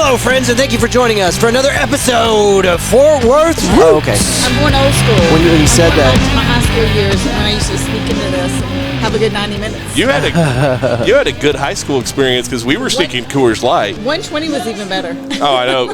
Hello, friends, and thank you for joining us for another episode of Fort Worth Roots. Oh, okay. I'm going old school. When you said that, my high school years when I used to sneak into this and have a good 90 minutes. You had a good high school experience because we were sneaking Coors Light. 120 was even better. Oh, I know.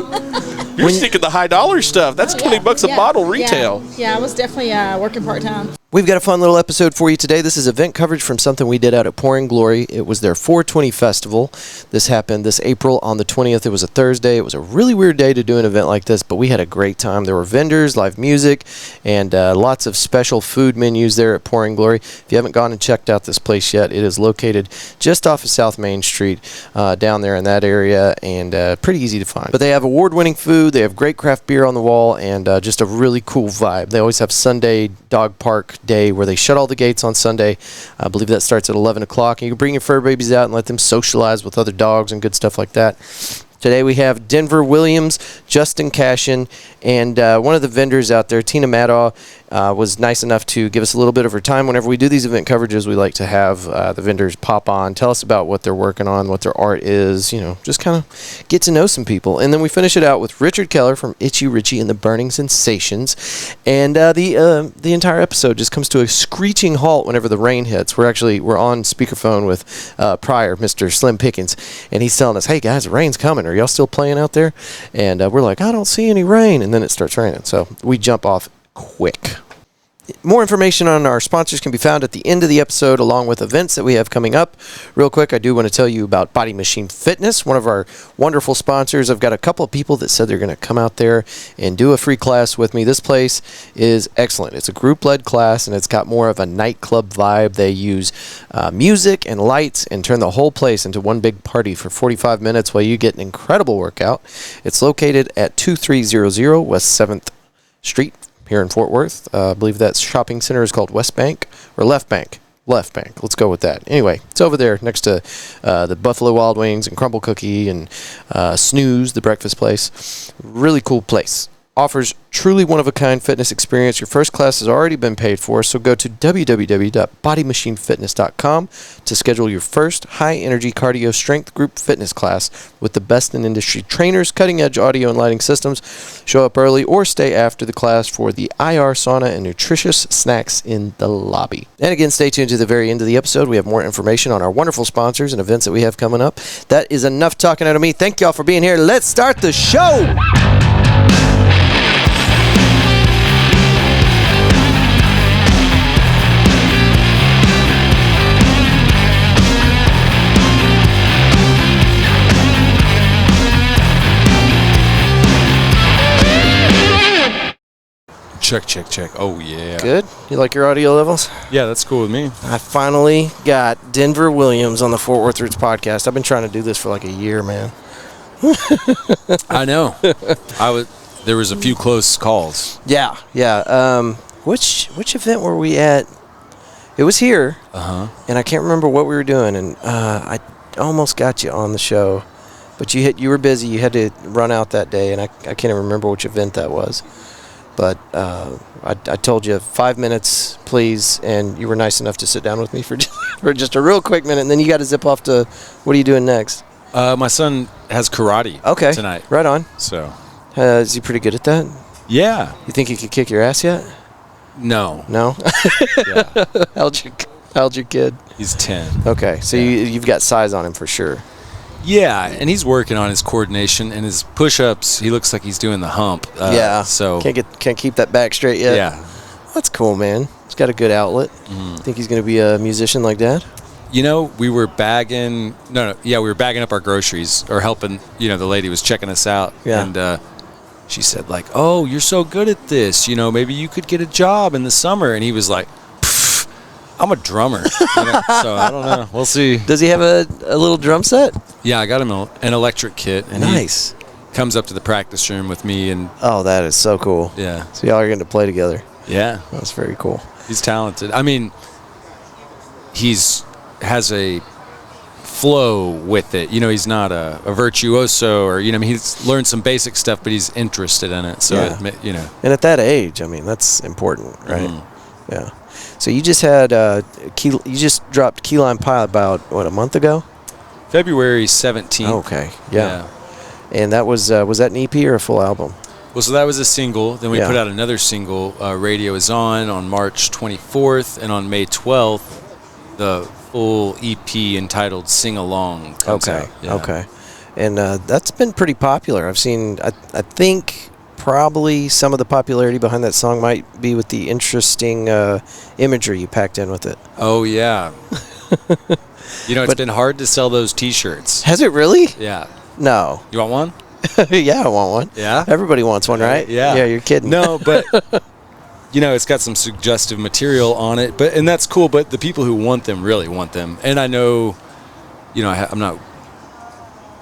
You're sneaking the high dollar stuff. That's $20 a bottle retail. Yeah, I was definitely working part-time. we've got a fun little episode for you today. This is event coverage from something we did out at Pouring Glory. It was their 420 festival. This happened this April on the 20th. It was a Thursday. It was a really weird day to do an event like this, but we had a great time. There were vendors, live music, and lots of special food menus there at Pouring Glory. If you haven't gone and checked out this place yet, it is located just off of South Main Street down there in that area, and pretty easy to find. But they have award-winning food. They have great craft beer on the wall, and just a really cool vibe. They always have Sunday dog park day where they shut all the gates on Sunday. I believe that starts at 11 o'clock. And you can bring your fur babies out and let them socialize with other dogs and good stuff like that. Today we have Denver Williams, Justin Cashion, and one of the vendors out there, Tina Madoff, was nice enough to give us a little bit of her time. Whenever we do these event coverages, we like to have the vendors pop on, tell us about what they're working on, what their art is, you know, just kind of get to know some people. And then we finish it out with Richard Keller from Itchy Richie and the Burning Sensations. And the entire episode just comes to a screeching halt whenever the rain hits. We're on speakerphone with Pryor, Mr. Slim Pickens, and he's telling us, hey guys, the rain's coming. Are y'all still playing out there? And we're like, I don't see any rain. And then it starts raining. So we jump off quick. More information on our sponsors can be found at the end of the episode, along with events that we have coming up. Real quick, I do want to tell you about Body Machine Fitness, one of our wonderful sponsors. I've got a couple of people that said they're going to come out there and do a free class with me. This place is excellent. It's a group-led class, and it's got more of a nightclub vibe. They use music and lights and turn the whole place into one big party for 45 minutes while you get an incredible workout. It's located at 2300 West 7th Street, here in Fort Worth. I believe that shopping center is called West Bank or Left Bank. Left Bank. Let's go with that. Anyway, it's over there next to the Buffalo Wild Wings and Crumble Cookie and Snooze, the breakfast place. Really cool place. Offers truly one-of-a-kind fitness experience. Your first class has already been paid for, so go to www.bodymachinefitness.com to schedule your first high-energy cardio strength group fitness class with the best-in-industry trainers, cutting-edge audio and lighting systems. Show up early or stay after the class for the IR sauna and nutritious snacks in the lobby. And again, stay tuned to the very end of the episode. We have more information on our wonderful sponsors and events that we have coming up. That is enough talking out of me. Thank y'all for being here. Let's start the show! Check. Oh, yeah. Good? You like your audio levels? Yeah, that's cool with me. I finally got Denver Williams on the Fort Worth Roots podcast. I've been trying to do this for like a year, man. I know. There was a few close calls. Yeah. Which event were we at? It was here. And I can't remember what we were doing, and I almost got you on the show, but you were busy. You had to run out that day, and I can't even remember which event that was. But I told you 5 minutes, please, and you were nice enough to sit down with me for just a real quick minute, and then you got to zip off to, what are you doing next? My son has karate tonight. Right on. So, is he pretty good at that? Yeah. You think he could kick your ass yet? No? Yeah. How's your kid? He's 10. Okay, so you've got size on him for sure. Yeah, and he's working on his coordination and his push-ups. He looks like he's doing the hump. So can't keep that back straight yet. Yeah, that's cool, man. He's got a good outlet. Think he's going to be a musician like Dad? You know, we were bagging. We were bagging up our groceries or helping. You know, the lady was checking us out, and she said like, "Oh, you're so good at this. You know, maybe you could get a job in the summer." And he was like, I'm a drummer, so I don't know. We'll see. Does he have a little drum set? Yeah, I got him an electric kit. And nice. He comes up to the practice room with me. And oh, that is so cool. Yeah. So y'all are going to play together. Yeah. That's very cool. He's talented. I mean, has a flow with it. You know, he's not a virtuoso or, he's learned some basic stuff, but he's interested in it. So, And at that age, I mean, that's important, right? Yeah. So you just had you just dropped Keyline Pilot about a month ago? February 17th. Okay. Yeah. And that was that an EP or a full album? Well, so that was a single. Then we Yeah. put out another single, Radio Is On March 24th. And on May 12th, the full EP entitled Sing Along comes out. Yeah. Okay. And that's been pretty popular. I've seen, I think probably some of the popularity behind that song might be with the interesting imagery you packed in with it. Oh, yeah. It's been hard to sell those T-shirts. Has it really? Yeah. No. You want one? Yeah, I want one. Yeah? Everybody wants one, right? Yeah. Yeah, you're kidding. No, but, it's got some suggestive material on it. And that's cool, but the people who want them really want them. And I know, I'm not...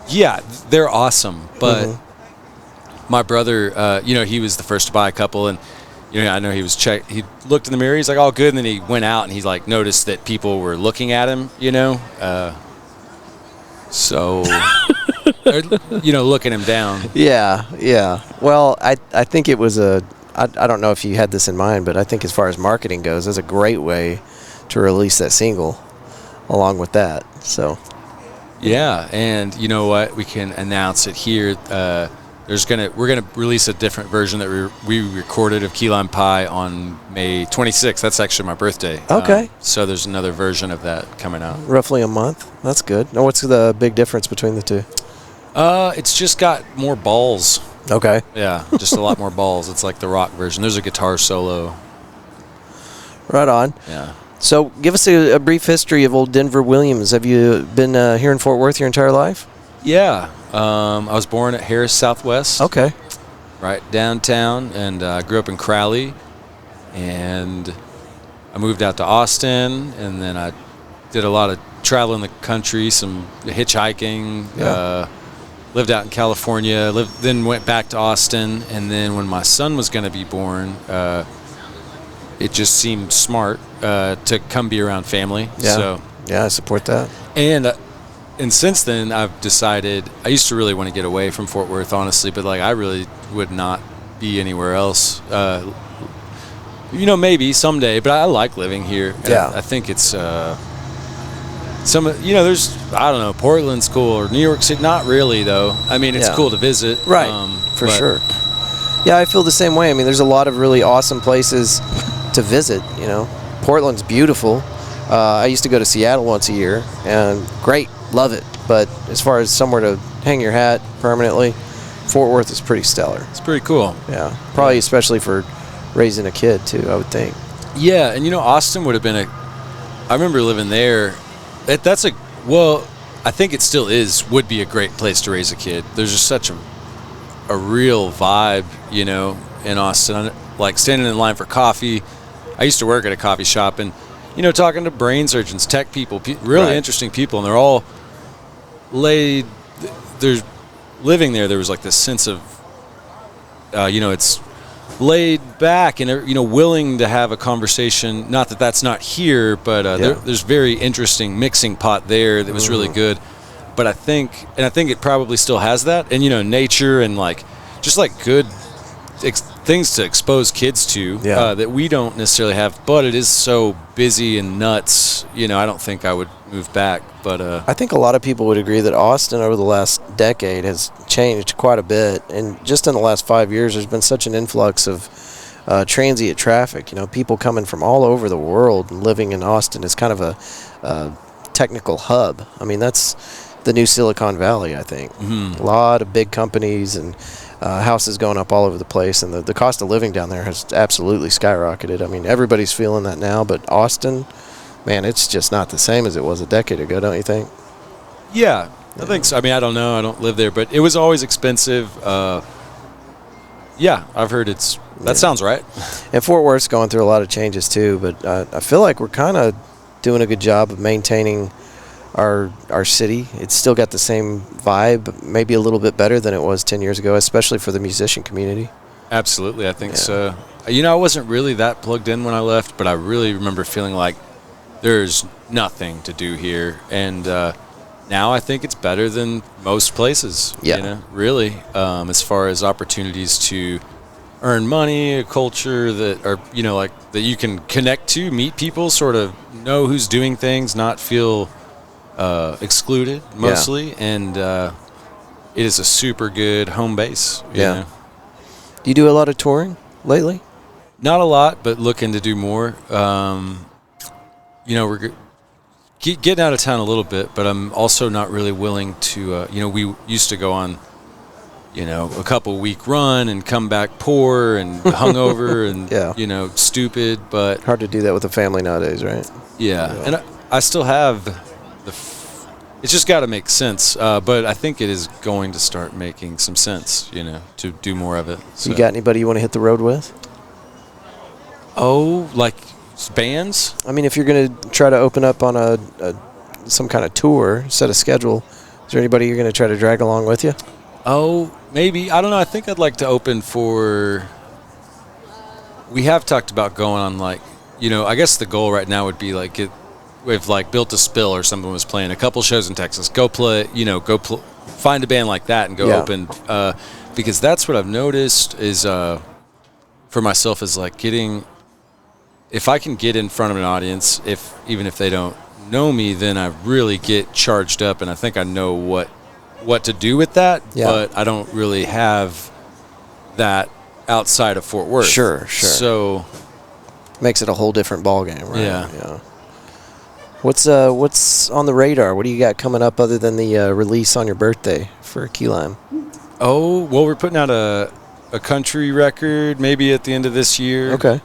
Yeah, they're awesome, but my brother, he was the first to buy a couple, and I know he looked in the mirror, he's like, "Oh, good," and then he went out and he like noticed that people were looking at him, so looking him down. Yeah. Well, I think it was I don't know if you had this in mind, but I think as far as marketing goes, it's a great way to release that single along with that. So. Yeah, and you know what? We can announce it here. We're gonna release a different version that we recorded of Key Lime Pie on May 26th. That's actually my birthday. Okay. So there's another version of that coming out. Roughly a month. That's good. Now, what's the big difference between the two? It's just got more balls. Okay. Yeah, just a lot more balls. It's like the rock version. There's a guitar solo. Right on. Yeah. So give us a brief history of old Denver Williams. Have you been here in Fort Worth your entire life? Yeah. I was born at Harris Southwest. Okay. Right downtown, and I grew up in Crowley. And I moved out to Austin, and then I did a lot of travel in the country, some hitchhiking. Yeah. Lived out in California, then went back to Austin, and then when my son was going to be born, it just seemed smart to come be around family. Yeah. So, yeah, I support that. And since then, I've decided I used to really want to get away from Fort Worth, honestly, but like I really would not be anywhere else. Maybe someday, but I like living here. Yeah. I think it's there's I don't know, Portland's cool or New York City. Not really though. I mean, it's cool to visit. Right. For sure. Yeah, I feel the same way. I mean, there's a lot of really awesome places to visit. Portland's beautiful. I used to go to Seattle once a year, and great, love it. But as far as somewhere to hang your hat permanently, Fort Worth is pretty stellar. It's pretty cool. Yeah, probably especially for raising a kid too, I would think. Yeah, and Austin would have been I remember living there. I think it still would be a great place to raise a kid. There's just such a real vibe, in Austin. Like standing in line for coffee. I used to work at a coffee shop, and talking to brain surgeons, tech people, really interesting people, and they're all there's living there. There was like this sense of, it's laid back and willing to have a conversation. Not that that's not here, but there's very interesting mixing pot there that was really good. But I think it probably still has that, and nature and like just like good things to expose kids to that we don't necessarily have, but it is so busy and nuts. I don't think I would move back, but I think a lot of people would agree that Austin over the last decade has changed quite a bit, and just in the last 5 years there's been such an influx of transient traffic. People coming from all over the world and living in Austin is kind of a technical hub. I mean, that's the new Silicon Valley, I think. A lot of big companies and houses going up all over the place, and the cost of living down there has absolutely skyrocketed. I mean, everybody's feeling that now, but Austin, man, it's just not the same as it was a decade ago, don't you think? Yeah, I think so. I mean, I don't know. I don't live there, but it was always expensive. Yeah, I've heard that sounds right. And Fort Worth's going through a lot of changes too, but I feel like we're kind of doing a good job of maintaining our city. It's still got the same vibe, maybe a little bit better than it was 10 years ago, especially for the musician community. Absolutely, I think so. I wasn't really that plugged in when I left, but I really remember feeling like there's nothing to do here. And now I think it's better than most places, really, as far as opportunities to earn money, a culture that are, like that you can connect to, meet people, sort of know who's doing things, not feel excluded mostly, and it is a super good home base. You know? Do you do a lot of touring lately? Not a lot, but looking to do more. We're getting out of town a little bit, but I'm also not really willing to, we used to go on, a couple week run and come back poor and hungover and, stupid, but. Hard to do that with a family nowadays, right? Yeah. And I still have it's just got to make sense. But I think it is going to start making some sense, to do more of it. So. You got anybody you want to hit the road with? Oh, like bands? I mean, if you're going to try to open up on some kind of tour, set a schedule, is there anybody you're going to try to drag along with you? Oh, maybe. I don't know. I think I'd like to open for... We have talked about going on, I guess the goal right now would be, if, Built a Spill or someone was playing a couple shows in Texas, go play, find a band like that and go open. Because that's what I've noticed is, for myself, is, getting... If I can get in front of an audience, even if they don't know me, then I really get charged up, and I think I know what to do with that. Yeah. But I don't really have that outside of Fort Worth. Sure. So makes it a whole different ballgame, right? Yeah. What's on the radar? What do you got coming up other than the release on your birthday for Key Lime? Oh, well, we're putting out a country record maybe at the end of this year. Okay.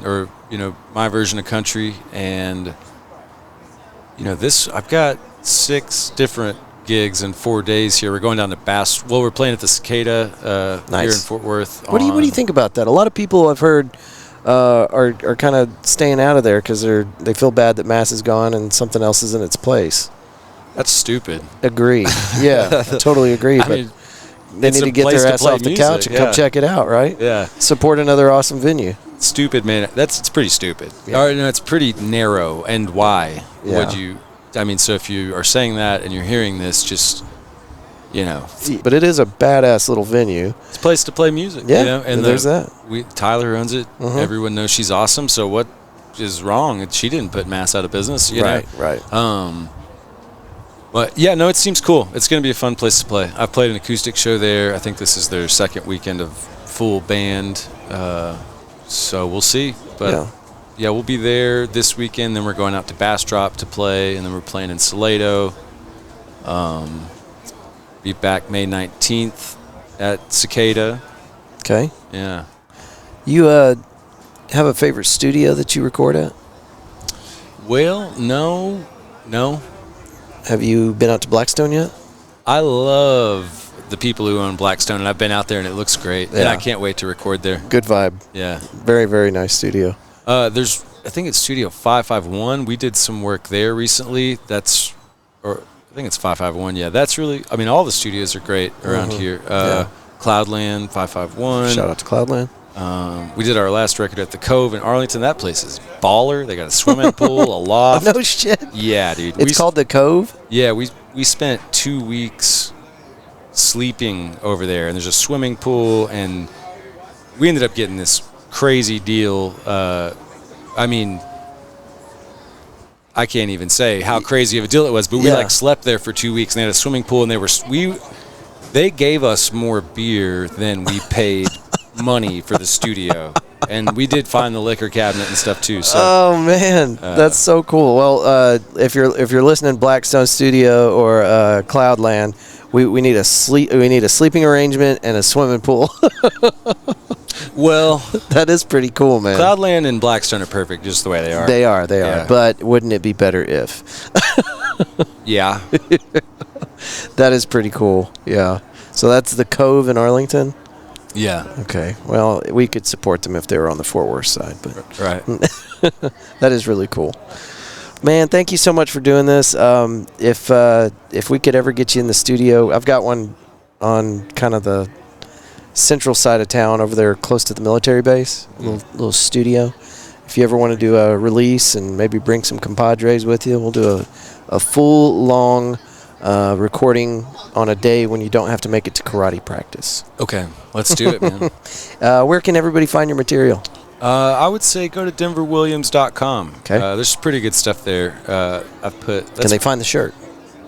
Or my version of country, and I've got 6 different gigs in 4 days here. We're going down to Bass. Well, we're playing at the Cicada nice. Here in Fort Worth. What do you think about that? A lot of people I've heard are kind of staying out of there because they feel bad that Mass is gone and something else is in its place. That's stupid. Agree. Yeah, I totally agree. But they need to get their ass off the couch and come check it out, right? Yeah. Support another awesome venue. Stupid, man. It's pretty stupid. Yeah. It's pretty narrow. And why would you? So if you are saying that and you're hearing this, just, But it is a badass little venue. It's a place to play music. Yeah, and there's that. Tyler owns it. Mm-hmm. Everyone knows she's awesome. So what is wrong? She didn't put Mass out of business. Right. But yeah, no, it seems cool. It's going to be a fun place to play. I've played an acoustic show there. I think this is their second weekend of full band. So we'll see. But yeah, we'll be there this weekend. Then we're going out to Bastrop to play, and then we're playing in Salado. Be back May 19th at Cicada. Okay. Yeah. You have a favorite studio that you record at? Well, no. Have you been out to Blackstone yet? I love the people who own Blackstone, and I've been out there, and it looks great. Yeah. And I can't wait to record there. Good vibe. Yeah. Very, very nice studio. I think it's Studio 551. We did some work there recently. I think it's 551. Yeah, that's really, all the studios are great around here. Cloudland, 551. Shout out to Cloudland. We did our last record at the Cove in Arlington. That place is baller. They got a swimming pool, a loft. No shit. Yeah, dude. It's called the Cove? Yeah, we spent 2 weeks sleeping over there, and there's a swimming pool, and we ended up getting this crazy deal. I can't even say how crazy of a deal it was, but we slept there for 2 weeks, and they had a swimming pool, and they gave us more beer than we paid money for the studio, and we did find the liquor cabinet and stuff too. So. Oh man, that's so cool. Well, if you're listening, Blackstone Studio or Cloudland, we need a sleeping arrangement and a swimming pool. Well, that is pretty cool, man. Cloudland and Blackstone are perfect, just the way they are. They are. But wouldn't it be better if? Yeah. That is pretty cool. Yeah. So that's the Cove in Arlington. Yeah. Okay. Well, we could support them if they were on the Fort Worth side, but right. That is really cool. Man, thank you so much for doing this. If we could ever get you in the studio, I've got one on kind of the central side of town over there close to the military base, little studio. If you ever want to do a release and maybe bring some compadres with you, we'll do a full long recording on a day when you don't have to make it to karate practice. Okay, let's do it, man. Where can everybody find your material? I would say go to denverwilliams.com. Okay. There's pretty good stuff there. Can they find the shirt?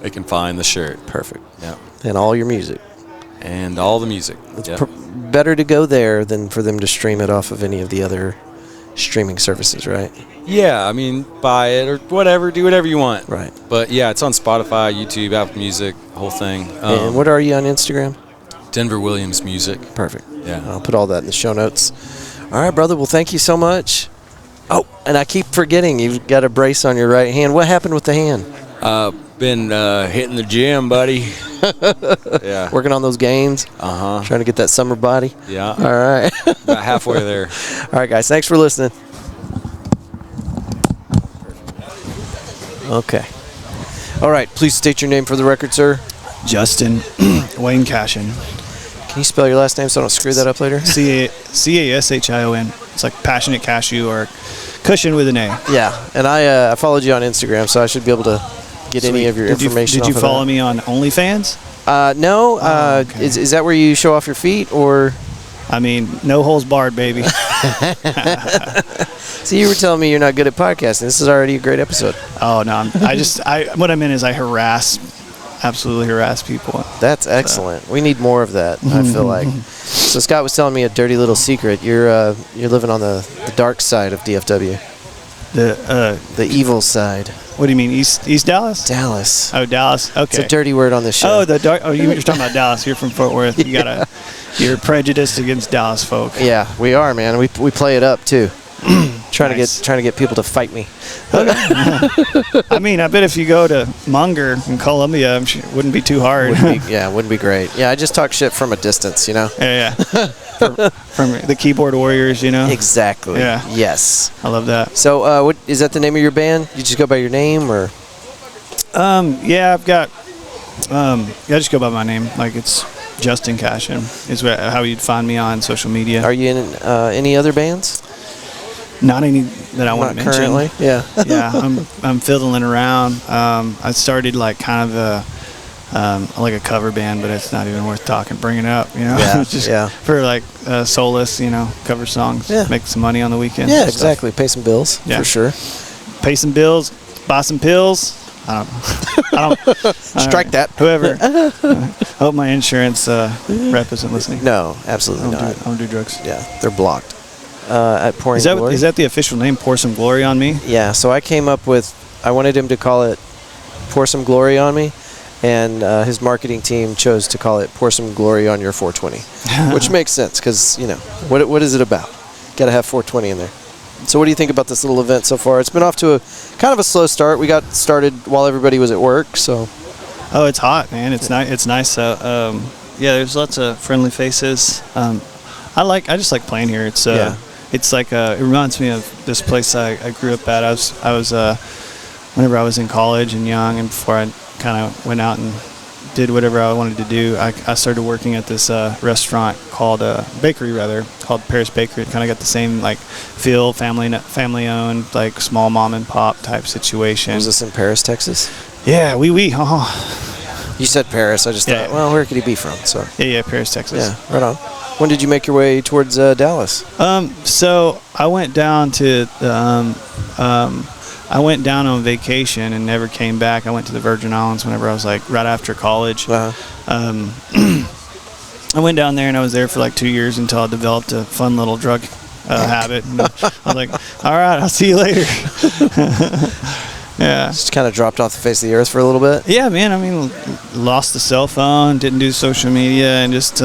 They can find the shirt. Perfect. Yeah. And all your music. and all the music. It's Yep. better to go there than for them to stream it off of any of the other streaming services, right? Yeah, I mean, buy it or whatever, do whatever you want. Right. But yeah, it's on Spotify, YouTube, Apple Music, whole thing. And what are you on Instagram? Denver Williams Music. Perfect. Yeah. I'll put all that in the show notes. All right, brother. Well, thank you so much. Oh, and I keep forgetting you've got a brace on your right hand. What happened with the hand? Been hitting the gym, buddy. Yeah. Working on those gains. Uh-huh. Trying to get that summer body. Yeah. All right. About halfway there. All right, guys. Thanks for listening. Okay. All right. Please state your name for the record, sir. Justin Wayne Cashion. Can you spell your last name so I don't screw that up later? Cashion. It's like passionate cashew or cushion with an A. Yeah. And I followed you on Instagram, so I should be able to get any Sweet. of your information. Did you off of follow that. me on OnlyFans? No. Okay. Is that where you show off your feet, or? I mean, no holes barred, baby. See, you were telling me you're not good at podcasting. This is already a great episode. Oh no, what I meant is I absolutely harass people. That's excellent. We need more of that, I feel like. So Scott was telling me a dirty little secret. You're living on the dark side of DFW. The evil side. What do you mean, East Dallas? Dallas. Oh, Dallas. Okay. It's a dirty word on this show. Oh, the dark. Oh, you're talking about Dallas. You're from Fort Worth. You're prejudiced against Dallas folk. Yeah, we are, man. We play it up too. trying Nice. to get people to fight me. I mean, I bet if you go to Munger in Columbia, it wouldn't be too hard. Wouldn't be great. Yeah, I just talk shit from a distance, you know. Yeah. From the keyboard warriors, you know. Exactly. Yeah. Yes. I love that. So, what is that the name of your band? You just go by your name, or? Yeah, I've got. I just go by my name. Like it's Justin Cashion is how you'd find me on social media. Are you in any other bands? Not any that I want to mention. Currently. Yeah. Yeah, I'm fiddling around. I started like kind of like a cover band, but it's not even worth bringing up. You know, Yeah. just Yeah. for like solace. You know, cover songs. Yeah. Make some money on the weekend. Yeah, exactly. Pay some bills, Yeah. for sure. Pay some bills. Buy some pills. I don't. Strike that. Whoever. Hope my insurance rep isn't listening. No, absolutely not. I don't do drugs. Yeah, they're blocked. At Pouring Glory. Is that the official name? Pour some glory on me. Yeah, so I came up with, I wanted him to call it Pour Some Glory on Me, and his marketing team chose to call it Pour Some Glory on Your 420, which makes sense because, you know, what is it about? Got to have 420 in there. So what do you think about this little event so far? It's been off to a kind of a slow start. We got started while everybody was at work, so. Oh, it's hot, man. It's nice. It's nice. Yeah, there's lots of friendly faces. I just like playing here. It's It's like it reminds me of this place I grew up at. I was whenever I was in college and young, and before I kind of went out and did whatever I wanted to do, I started working at this restaurant called bakery called Paris Bakery. It kind of got the same like feel, family owned, like small mom and pop type situation. Was this in Paris, Texas? Yeah, Oh. You said Paris. I just thought, well, where could he be from? So. Yeah, Paris, Texas. Yeah, right on. When did you make your way towards Dallas? So I went down to I went down on vacation and never came back. I went to the Virgin Islands whenever I was like right after college. Uh-huh. I went down there and I was there for like 2 years until I developed a fun little drug habit. And I was like, all right, I'll see you later. Yeah. Just kind of dropped off the face of the earth for a little bit? Yeah, man. I mean, lost the cell phone, didn't do social media, and just,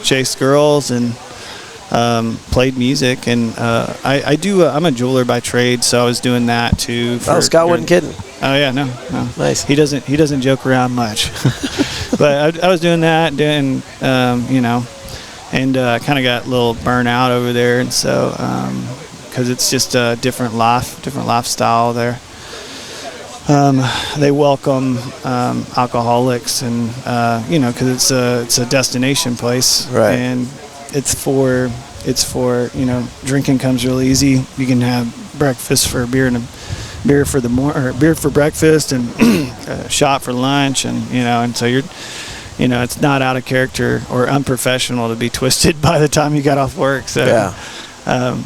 chased girls and played music. And I'm a jeweler by trade, so I was doing that too. Scott wasn't kidding. Oh, yeah, no. Nice. He doesn't joke around much. But I was doing that, and kind of got a little burnout over there, and so because it's just a different lifestyle there. They welcome alcoholics, and because it's a destination place, right? And it's for drinking comes really easy. You can have breakfast for beer and beer for breakfast, and a shot for lunch, and so it's not out of character or unprofessional to be twisted by the time you got off work. So yeah.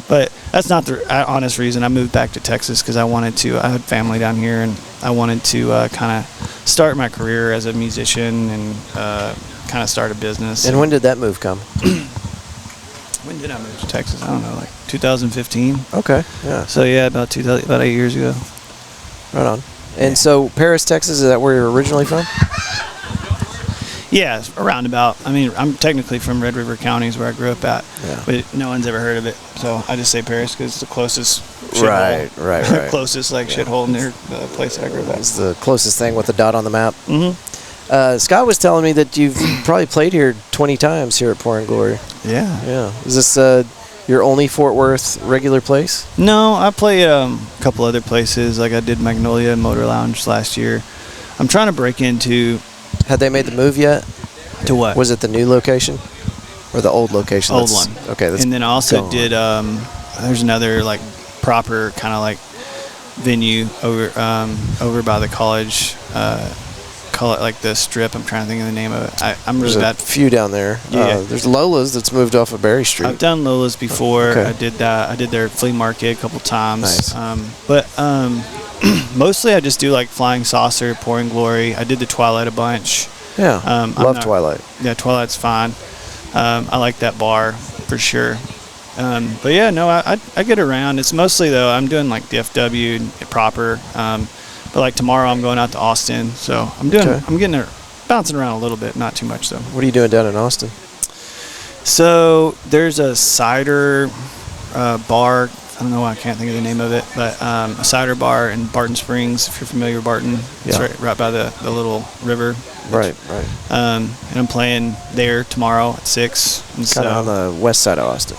But that's not the honest reason. I moved back to Texas because I had family down here, and I wanted to kind of start my career as a musician and kind of start a business. And when did that move come? When did I move to Texas? I don't know, like 2015. Okay, yeah. So yeah, about 8 years ago. Right on. And so Paris, Texas, is that where you're originally from? Yeah, around about. I mean, I'm technically from Red River County, is where I grew up at. Yeah. But no one's ever heard of it, so I just say Paris because it's the closest shithole. Right. Closest shithole near the place that I grew up at. It's the closest thing with a dot on the map. Mm-hmm. Scott was telling me that you've probably played here 20 times here at Pouring Glory. Yeah. Yeah. Is this your only Fort Worth regular place? No, I play a couple other places. Like I did Magnolia Motor Lounge last year. I'm trying to break into. Had they made the move yet? To what? Was it the new location or the old location? Old one. Okay. And then I also did. There's another like proper kind of like venue over by the college. Call it like the Strip. I'm trying to think of the name of it. I'm really bad. There's a few down there. Yeah. There's Lola's that's moved off of Berry Street. I've done Lola's before. Okay. I did that. I did their flea market a couple times. Nice. But mostly I just do like Flying Saucer, Pouring Glory. I did the Twilight a bunch. Yeah. Love Twilight. Yeah, Twilight's fine. I like that bar for sure. But yeah, no, I get around. It's mostly though I'm doing like DFW proper. But like tomorrow I'm going out to Austin, so I'm getting bouncing around a little bit, not too much though. What are you doing down in Austin? So there's a cider bar. I don't know why I can't think of the name of it, but a cider bar in Barton Springs. If you're familiar with Barton, it's right by the little river. Right. And I'm playing there tomorrow at 6. Kind of on the west side of Austin.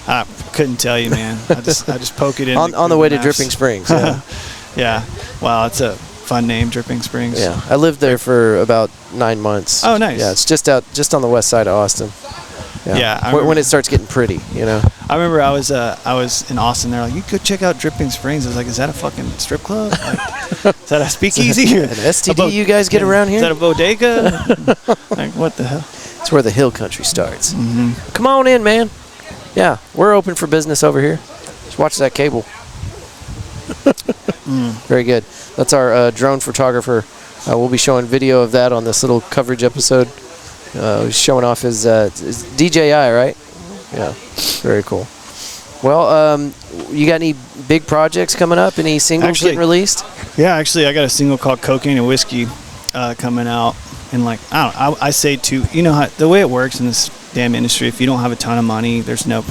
I couldn't tell you, man. I just poke it in on the way to Dripping Springs. Yeah. Yeah. Wow, that's a fun name, Dripping Springs. Yeah. I lived there for about 9 months. Oh, nice. Yeah, it's just on the west side of Austin. Yeah. When it starts getting pretty, you know. I remember I was in Austin. They're like, you could check out Dripping Springs. I was like, is that a fucking strip club? Like, is that a speakeasy? An STD you guys get around here? Is that a bodega? Like, what the hell? It's where the hill country starts. Mm-hmm. Come on in, man. Yeah, we're open for business over here. Just watch that cable. Very good. That's our drone photographer. We'll be showing video of that on this little coverage episode. He's showing off his DJI, right? Yeah, very cool. Well, you got any big projects coming up? Any singles getting released? Yeah, actually, I got a single called Cocaine and Whiskey coming out. And like, I say to, you know how the way it works in this damn industry, if you don't have a ton of money, there's no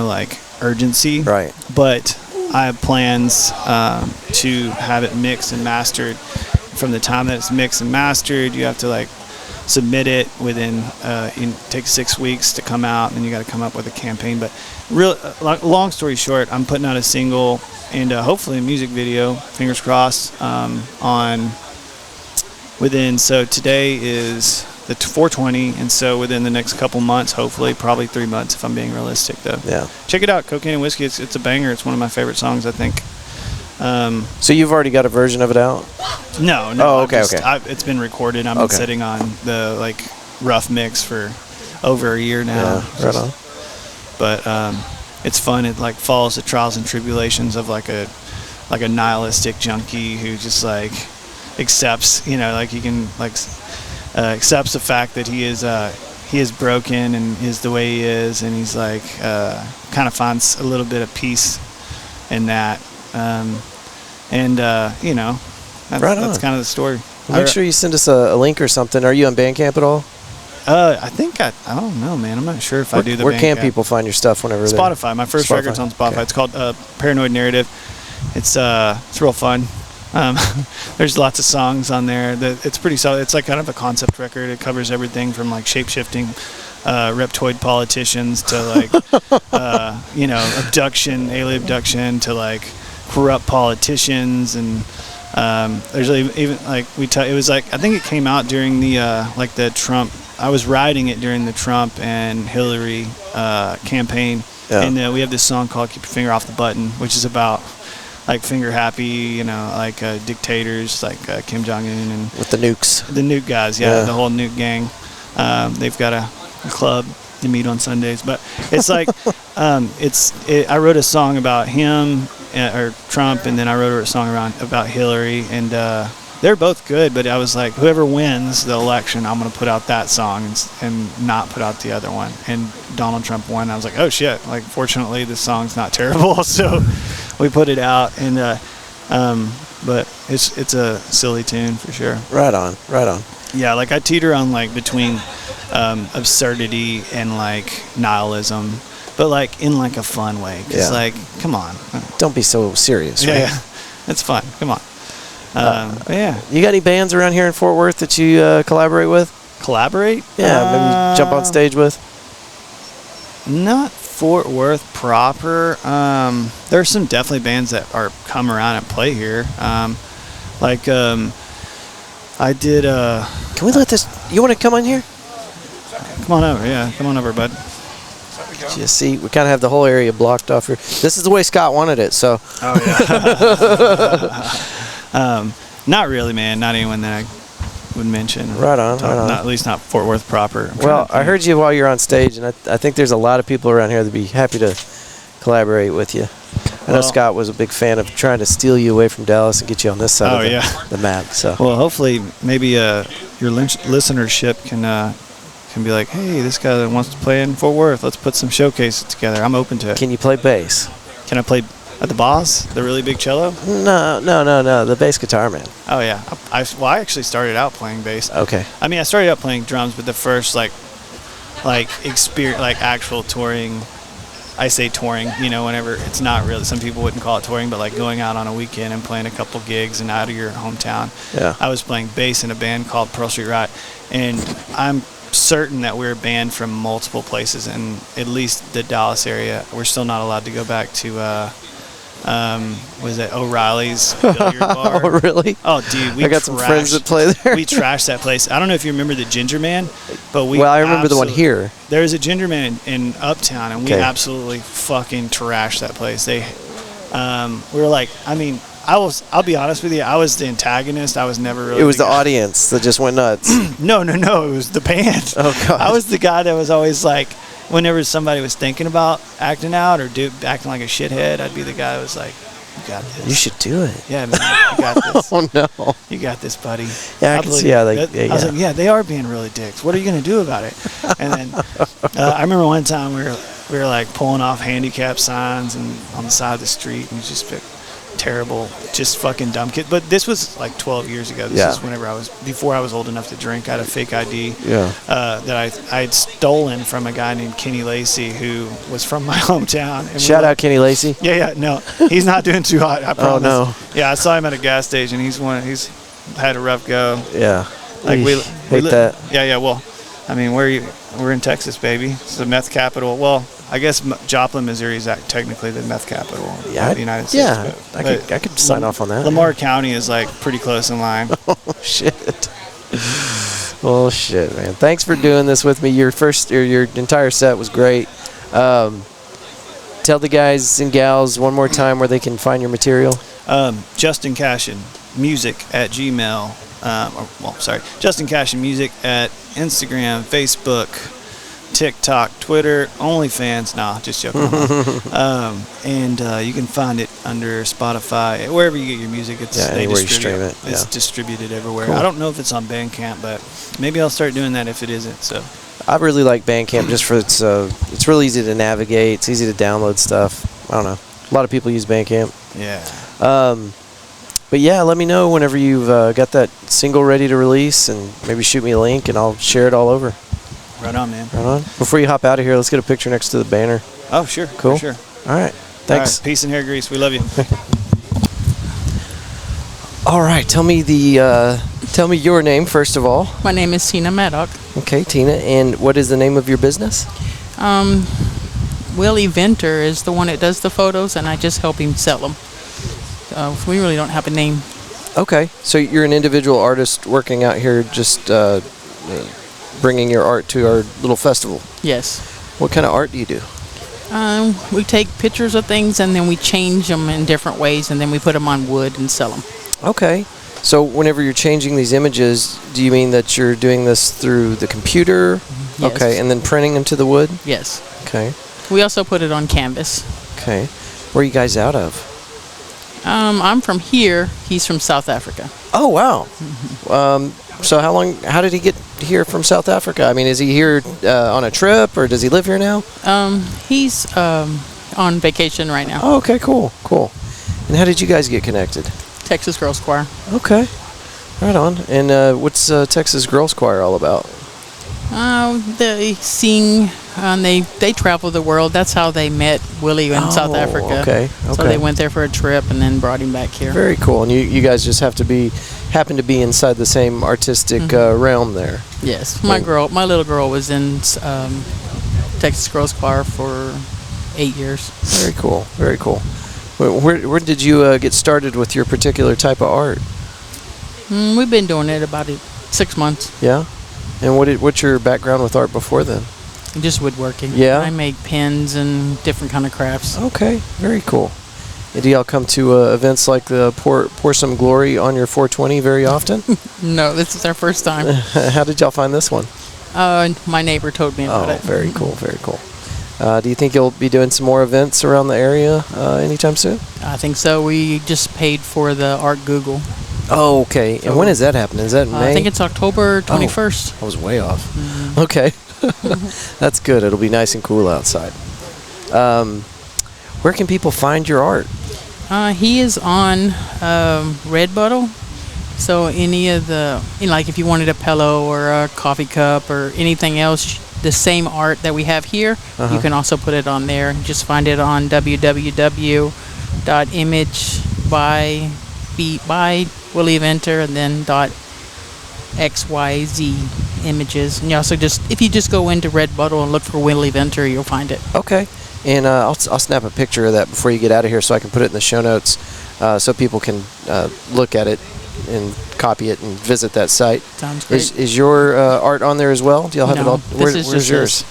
like urgency. Right. But I have plans to have it mixed and mastered. From the time that it's mixed and mastered, you have to like submit it within it takes 6 weeks to come out, and then you got to come up with a campaign. But long story short, I'm putting out a single and hopefully a music video, fingers crossed, on within, so today is the 420, and so within the next couple months, hopefully probably 3 months if I'm being realistic though. Yeah, check it out, Cocaine and Whiskey. It's a banger. It's one of my favorite songs, I think. So you've already got a version of it out? No. Oh, okay. It's been recorded. I've been sitting on the like rough mix for over a year now. Yeah, right on. But it's fun. It like follows the trials and tribulations of like a nihilistic junkie who just like accepts, like he can like accepts the fact that he is broken and is the way he is, and he's like kind of finds a little bit of peace in that. That's kind of the story. Well, make sure you send us a link or something. Are you on Bandcamp at all? I think I don't know, man. I'm not sure if I do the Where can Bandcamp. people find your stuff whenever they're... Spotify. My first record's on Spotify. Okay. It's called Paranoid Narrative. It's real fun. There's lots of songs on there. It's pretty solid. It's like kind of a concept record. It covers everything from like shape-shifting reptoid politicians to like alien abduction to like corrupt politicians, and there's even like it was like, I think it came out during the like the Trump. I was writing it during the Trump and Hillary campaign, and we have this song called "Keep Your Finger Off the Button," which is about like finger happy, like dictators like Kim Jong-un and with the nukes, the nuke guys, the whole nuke gang. They've got a club to meet on Sundays, but it's like I wrote a song about him or Trump, and then I wrote a song about Hillary, and they're both good, but I was like, whoever wins the election, I'm going to put out that song and not put out the other one. And Donald Trump won. I was like, oh shit! Like, fortunately, this song's not terrible, so we put it out. And but it's a silly tune for sure. Right on. Yeah, like I teeter on like between absurdity and like nihilism, but like in like a fun way. Cause like, come on. Don't be so serious. Right? Yeah, it's fun. Come on. But yeah. You got any bands around here in Fort Worth that you collaborate with? Collaborate? Yeah, maybe jump on stage with? Not Fort Worth proper. There are some definitely bands that are come around and play here. I did. Can we let this? You want to come on here? Come on over. Yeah, come on over, bud. You see, we kind of have the whole area blocked off here. This is the way Scott wanted it, so. Oh yeah. Not really, man. Not anyone that I would mention. Right on. Not, at least not Fort Worth proper. Well, I heard you while you're on stage, and I think there's a lot of people around here that'd be happy to collaborate with you. I know Scott was a big fan of trying to steal you away from Dallas and get you on this side of the map. So. Well, hopefully, maybe your listenership can be like, hey, this guy that wants to play in Fort Worth, let's put some showcases together. I'm open to it. Can you play bass? Can I play at the Boss, the really big cello? No, the bass guitar man. Oh yeah, I actually started out playing bass. Okay. I mean, I started out playing drums, but the first like experience, like actual touring. I say touring, whenever it's not really. Some people wouldn't call it touring, but like going out on a weekend and playing a couple gigs and out of your hometown. Yeah. I was playing bass in a band called Pearl Street Riot, and I'm certain that we're banned from multiple places in at least the Dallas area. We're still not allowed to go back to was it O'Reilly's billiard bar? Oh, really? Oh, dude, I got some friends that play there. We trashed that place. I don't know if you remember the Ginger Man, but Well, I remember the one here. There's a Ginger Man in Uptown, and we absolutely fucking trashed that place. We were like, I mean, I'll be honest with you, I was the antagonist. I was never really. It was the audience that just went nuts. No, it was the band. Oh, God. I was the guy that was always like, whenever somebody was thinking about acting out or acting like a shithead, I'd be the guy that was like, you got this. You should do it. Yeah, man, you got this. Oh, no. You got this, buddy. Yeah, I can see how they. I was like, yeah, they are being really dicks. What are you going to do about it? And then I remember one time we were like pulling off handicap signs and on the side of the street, and it was just terrible, just fucking dumb kid. But this was like 12 years ago. This is whenever before I was old enough to drink. I had a fake ID that I had stolen from a guy named Kenny Lacey, who was from my hometown. And Shout out Kenny Lacey. Yeah, no, he's not doing too hot, I promise. Oh, no. Yeah, I saw him at a gas station. He's had a rough go. Yeah. Like we hate that. Yeah. Well, I mean, we're in Texas, baby. It's the meth capital. Well, I guess Joplin, Missouri is technically the meth capital of the United States. Yeah, I could sign off on that. Lamar County is like pretty close in line. Oh, shit. Oh, shit, man. Thanks for doing this with me. Your entire set was great. Tell the guys and gals one more time where they can find your material. Justin Cashion music at Gmail. Justin Cashion music at Instagram, Facebook, TikTok, Twitter, OnlyFans. Nah, just joking. And you can find it under Spotify, wherever you get your music. Anywhere you stream it. It's distributed everywhere. Cool. I don't know if it's on Bandcamp, but maybe I'll start doing that if it isn't. So I really like Bandcamp just for it's real easy to navigate. It's easy to download stuff. I don't know. A lot of people use Bandcamp. Yeah. But yeah, let me know whenever you've got that single ready to release, and maybe shoot me a link, and I'll share it all over. Right on, man. Right on. Before you hop out of here, let's get a picture next to the banner. Oh, sure. Cool. Sure. All right. Thanks. All right. Peace and hair grease. We love you. All right. Tell me your name first of all. My name is Tina Maddock. Okay, Tina. And what is the name of your business? Will Eventer is the one that does the photos, and I just help him sell them. We really don't have a name. Okay. So you're an individual artist working out here, just bringing your art to our little festival. Yes. What kind of art do you do? We take pictures of things, and then we change them in different ways, and then we put them on wood and sell them. Okay. So whenever you're changing these images, do you mean that you're doing this through the computer? Yes. Okay. And then printing them to the wood? Yes. Okay. We also put it on canvas. Okay. Where are you guys out of? I'm from here. He's from South Africa. Oh, wow. So how did he get here from South Africa? I mean, is he here on a trip, or does he live here now? He's on vacation right now. Oh, okay, cool. And how did you guys get connected? Texas Girls Choir. Okay, right on. And what's Texas Girls Choir all about? They sing, and they travel the world. That's how they met Willie in South Africa. Okay. So they went there for a trip and then brought him back here. Very cool. And you guys just happen to be inside the same artistic realm there. Yes, my little girl was in Texas Girls Choir for 8 years. Very cool. Where did you get started with your particular type of art? We've been doing it about 6 months. Yeah. And what's your background with art before then? Just woodworking. Yeah. I make pins and different kind of crafts. Okay, very cool. And do y'all come to events like the Pour Some Glory on your 420 very often? No, this is our first time. How did y'all find this one? My neighbor told me about it. Very cool. Do you think you'll be doing some more events around the area anytime soon? I think so. We just paid for the Art Google. Oh, okay. And when is that happening? Is that in May? I think it's October 21st. I was way off. Okay. That's good. It'll be nice and cool outside. Where can people find your art? He is on Redbubble. So any of like if you wanted a pillow or a coffee cup or anything else, the same art that we have here, you can also put it on there. Just find it on www.image we'll leave enter and then .xyz images. And you also if you just go into Redbubble and look for Willie Venter, you'll find it. Okay. And I'll snap a picture of that before you get out of here so I can put it in the show notes so people can look at it and copy it and visit that site. Sounds great. Is your art on there as well? Do y'all have it all? Where's yours?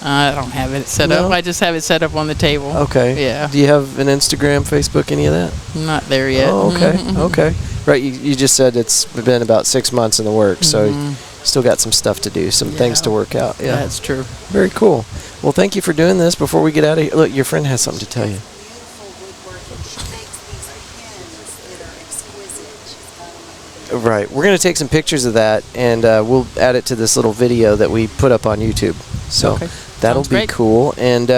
I don't have it set up. I just have it set up on the table. Okay. Yeah. Do you have an Instagram, Facebook, any of that? Not there yet. Oh, okay. Okay. Right. You just said it's been about 6 months in the works, so you still got some stuff to do, some things to work out. Yeah. That's true. Very cool. Well, thank you for doing this. Before we get out of here, look, your friend has something to tell you. Right. We're going to take some pictures of that, and we'll add it to this little video that we put up on YouTube. So that'll be cool. And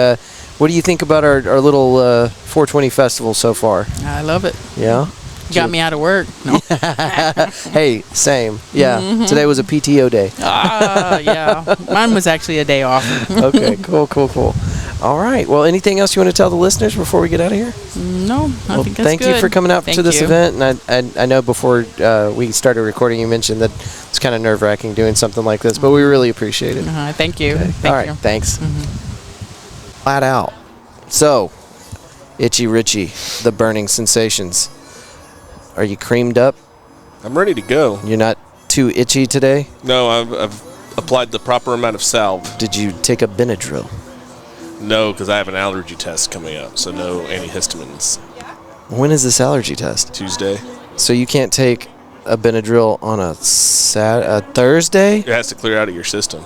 what do you think about our little 420 festival so far? I love it. Yeah? Got me out of work. No. Hey, same. Yeah. Today was a PTO day. Yeah. Mine was actually a day off. Okay. Cool. All right. Well, anything else you want to tell the listeners before we get out of here? No, I think that's thank you for coming out to this event. And I know before we started recording, you mentioned that it's kind of nerve-wracking doing something like this, but we really appreciate it. Thank you. Okay. All right. Thanks. Flat out. So, Itchy Richie, the burning sensations. Are you creamed up? I'm ready to go. You're not too itchy today? No, I've applied the proper amount of salve. Did you take a Benadryl? No, because I have an allergy test coming up, so no antihistamines. When is this allergy test? Tuesday. So you can't take a Benadryl on a Thursday? It has to clear out of your system.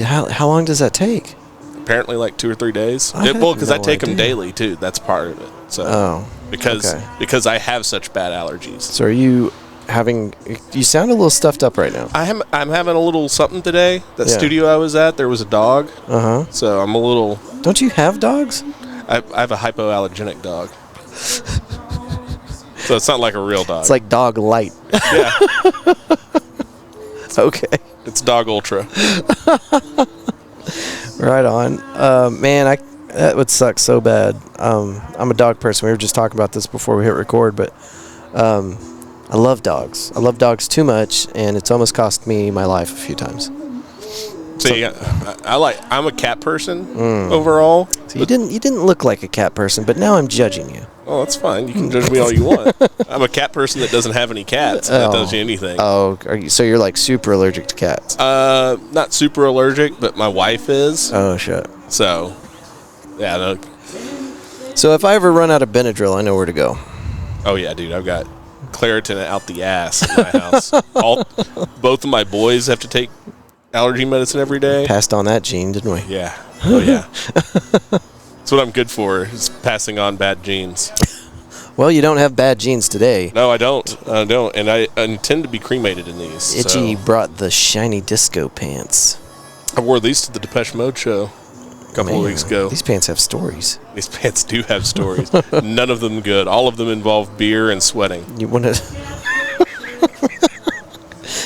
How long does that take? Apparently like 2 or 3 days. Because I take them daily, too. That's part of it. So because I have such bad allergies. So are you you sound a little stuffed up right now. I'm having a little something today. That studio I was at, there was a dog. So I'm a little... Don't you have dogs? I have a hypoallergenic dog. So it's not like a real dog. It's like dog light. Yeah. Okay. It's dog ultra. Right on. Man, that would suck so bad. I'm a dog person. We were just talking about this before we hit record, but I love dogs. I love dogs too much, and it's almost cost me my life a few times. See, I'm a cat person overall. So you didn't look like a cat person, but now I'm judging you. Oh, that's fine. You can judge me all you want. I'm a cat person that doesn't have any cats. That tells you anything. Oh, so you're like super allergic to cats? Not super allergic, but my wife is. Oh, shit. So, yeah. No. So if I ever run out of Benadryl, I know where to go. Oh, yeah, dude. I've got Claritin out the ass in my house. Both of my boys have to take allergy medicine every day. Passed on that gene, didn't we? Yeah. Oh, yeah. That's what I'm good for, is passing on bad genes. Well, you don't have bad genes today. No, I don't. And I intend to be cremated in these. Itchy brought the shiny disco pants. I wore these to the Depeche Mode show a couple of weeks ago. These pants have stories. These pants do have stories. None of them good. All of them involve beer and sweating. You want to?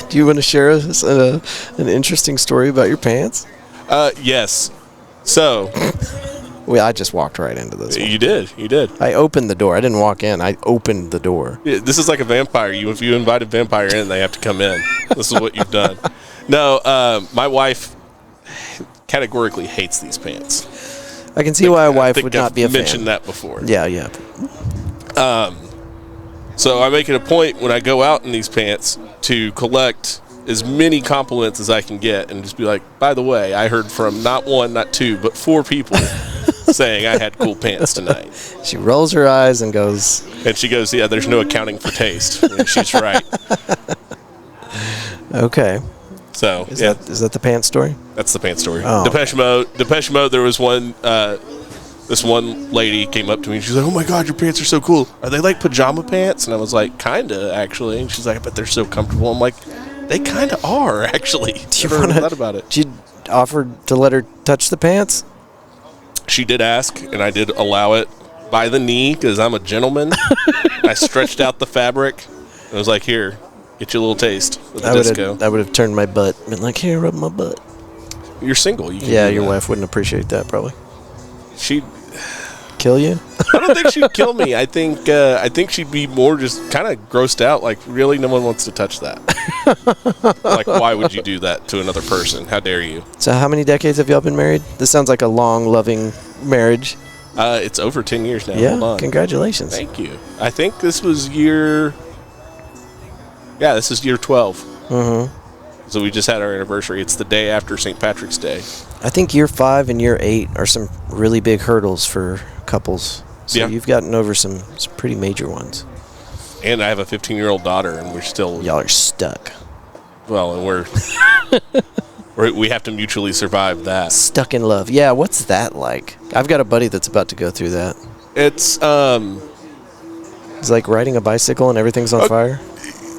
Do you want to share us an interesting story about your pants? Yes. So. Well, I just walked right into this one. You did. I opened the door. I didn't walk in. I opened the door. Yeah, this is like a vampire. If you invite a vampire in, they have to come in. This is what you've done. No, my wife categorically hates these pants. I can see why a wife would not be a fan. I mentioned that before. Yeah. So I make it a point when I go out in these pants to collect as many compliments as I can get and just be like, by the way, I heard from not one, not two, but 4 people saying I had cool pants tonight. She rolls her eyes and goes... And she goes, yeah, there's no accounting for taste. And she's right. Okay. So, is that the pants story? That's the pants story. Oh. Depeche Mode, there was one... this one lady came up to me and she's like, oh my God, your pants are so cool. Are they like pajama pants? And I was like, kinda, actually. And she's like, but they're so comfortable. I'm like, they kinda are, actually. Do you thought about it. She offered to let her touch the pants? She did ask, and I did allow it by the knee because I'm a gentleman. I stretched out the fabric and was like, here, get you a little taste of the disco. I would have turned my butt, been like, here, rub my butt. You're single. You can yeah, do your that. wife wouldn't appreciate that, probably. She'd kill you? I don't think she'd kill me. I think she'd be more just kind of grossed out. Like, really, no one wants to touch that. Like, why would you do that to another person? How dare you? So how many decades have y'all been married? This sounds like a long, loving marriage. It's over 10 years now. Yeah, Hold on. congratulations. Thank you. I think this was year 12. Mm-hmm. So we just had our anniversary. It's the day after St. Patrick's Day. I think year 5 and year 8 are some really big hurdles for couples. So you've gotten over some pretty major ones. And I have a 15-year-old daughter, and we're still... Y'all are stuck. Well, and we have to mutually survive that. Stuck in love. Yeah, what's that like? I've got a buddy that's about to go through that. It's like riding a bicycle and everything's on fire?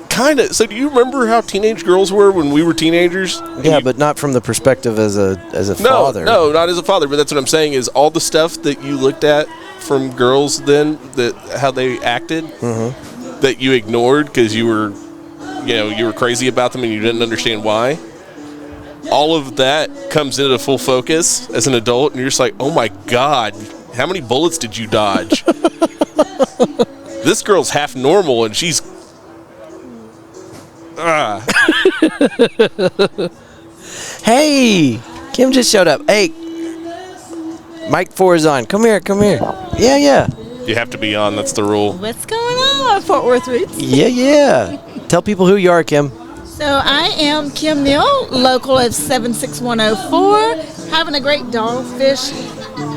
Kind of. So do you remember how teenage girls were when we were teenagers? Yeah, but not from the perspective as a father. No, not as a father. But that's what I'm saying is all the stuff that you looked at from girls then, how they acted, that you ignored because you were crazy about them and you didn't understand why. All of that comes into full focus as an adult, and you're just like, oh my God, how many bullets did you dodge? This girl's half normal, and she's... Hey, Kim just showed up. Hey, Mic 4 is on. Come here. Yeah. You have to be on. That's the rule. What's going on, Fort Worth Roots? Yeah. Tell people who you are, Kim. So I am Kim Neal, local of 76104, having a great Dogfish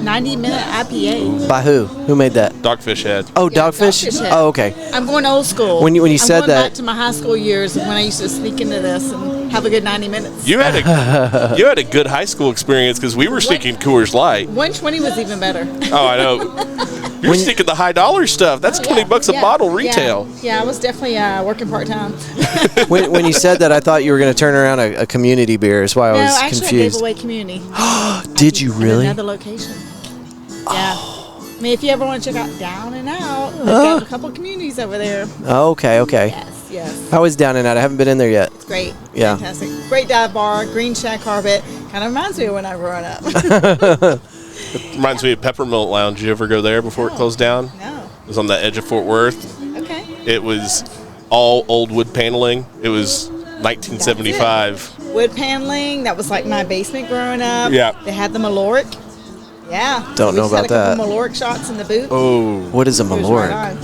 90-minute IPA. By who? Who made that? Dogfish Head. Oh, Dogfish? Dogfish Head. Oh, okay. I'm going old school. When you said I'm that, going back to my high school years when I used to sneak into this and have a good 90 minutes. You had a good high school experience because we were sneaking Coors Light. 120 was even better. Oh, I know. You're sneaking the high dollar stuff. That's $20 a bottle retail. Yeah, I was definitely working part-time. when you said that, I thought you were going to turn around a community beer. Is why I was actually confused. I gave away community. Did you really? Another location. Yeah. I mean, if you ever want to check out Down and Out, they've got a couple communities over there. Okay. Yes. How is Down and Out? I haven't been in there yet. It's great. Yeah. Fantastic. Great dive bar, green shag carpet. Kind of reminds me of when I grew up. It reminds me of Peppermint Lounge. Did you ever go there before it closed down? No. It was on the edge of Fort Worth. Okay. It was all old wood paneling. It was 1975. Wood paneling. That was like my basement growing up. Yeah. They had the Malort. Yeah. Don't know about that. We had a couple Malort shots in the boot. Oh. What is a It was Malort? right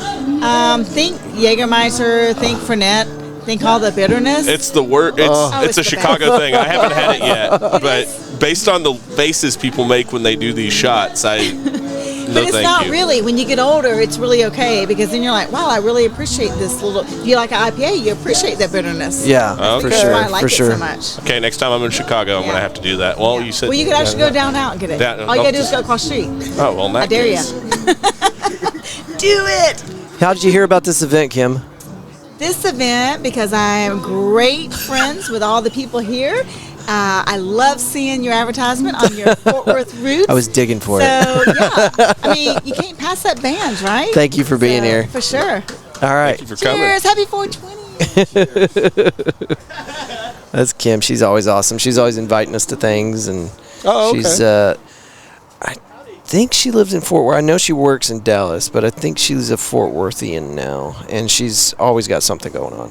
on. Think Jägermeister. Think Fernet. Think all the bitterness. It's the word. It's a the Chicago best. thing. I haven't had it yet, but based on the faces people make when they do these shots, But it's not really. When you get older, it's really okay because then you're like, wow, I really appreciate this little. If you like an IPA, you appreciate that bitterness. Yeah, Okay. for That's sure. why I like for it sure. so much. Okay, next time I'm in Chicago, I'm Yeah. gonna have to do that. Well, you said. Well, you could actually go down out and get it. All you gotta do is go across the street. Oh well, in that I dare case. you. Do it. How did you hear about this event, Kim? This event, because I am great friends with all the people here. I love seeing your advertisement on your Fort Worth roots. I was digging for so, it. yeah. I mean, you can't pass up bands, right? Thank you for being here. For sure. All right. Thank you for Cheers. coming. Happy 420. That's Kim. She's always awesome. She's always inviting us to things, and she's. I think she lives in Fort Worth. I know she works in Dallas, but I think she's a Fort Worthian now, and she's always got something going on.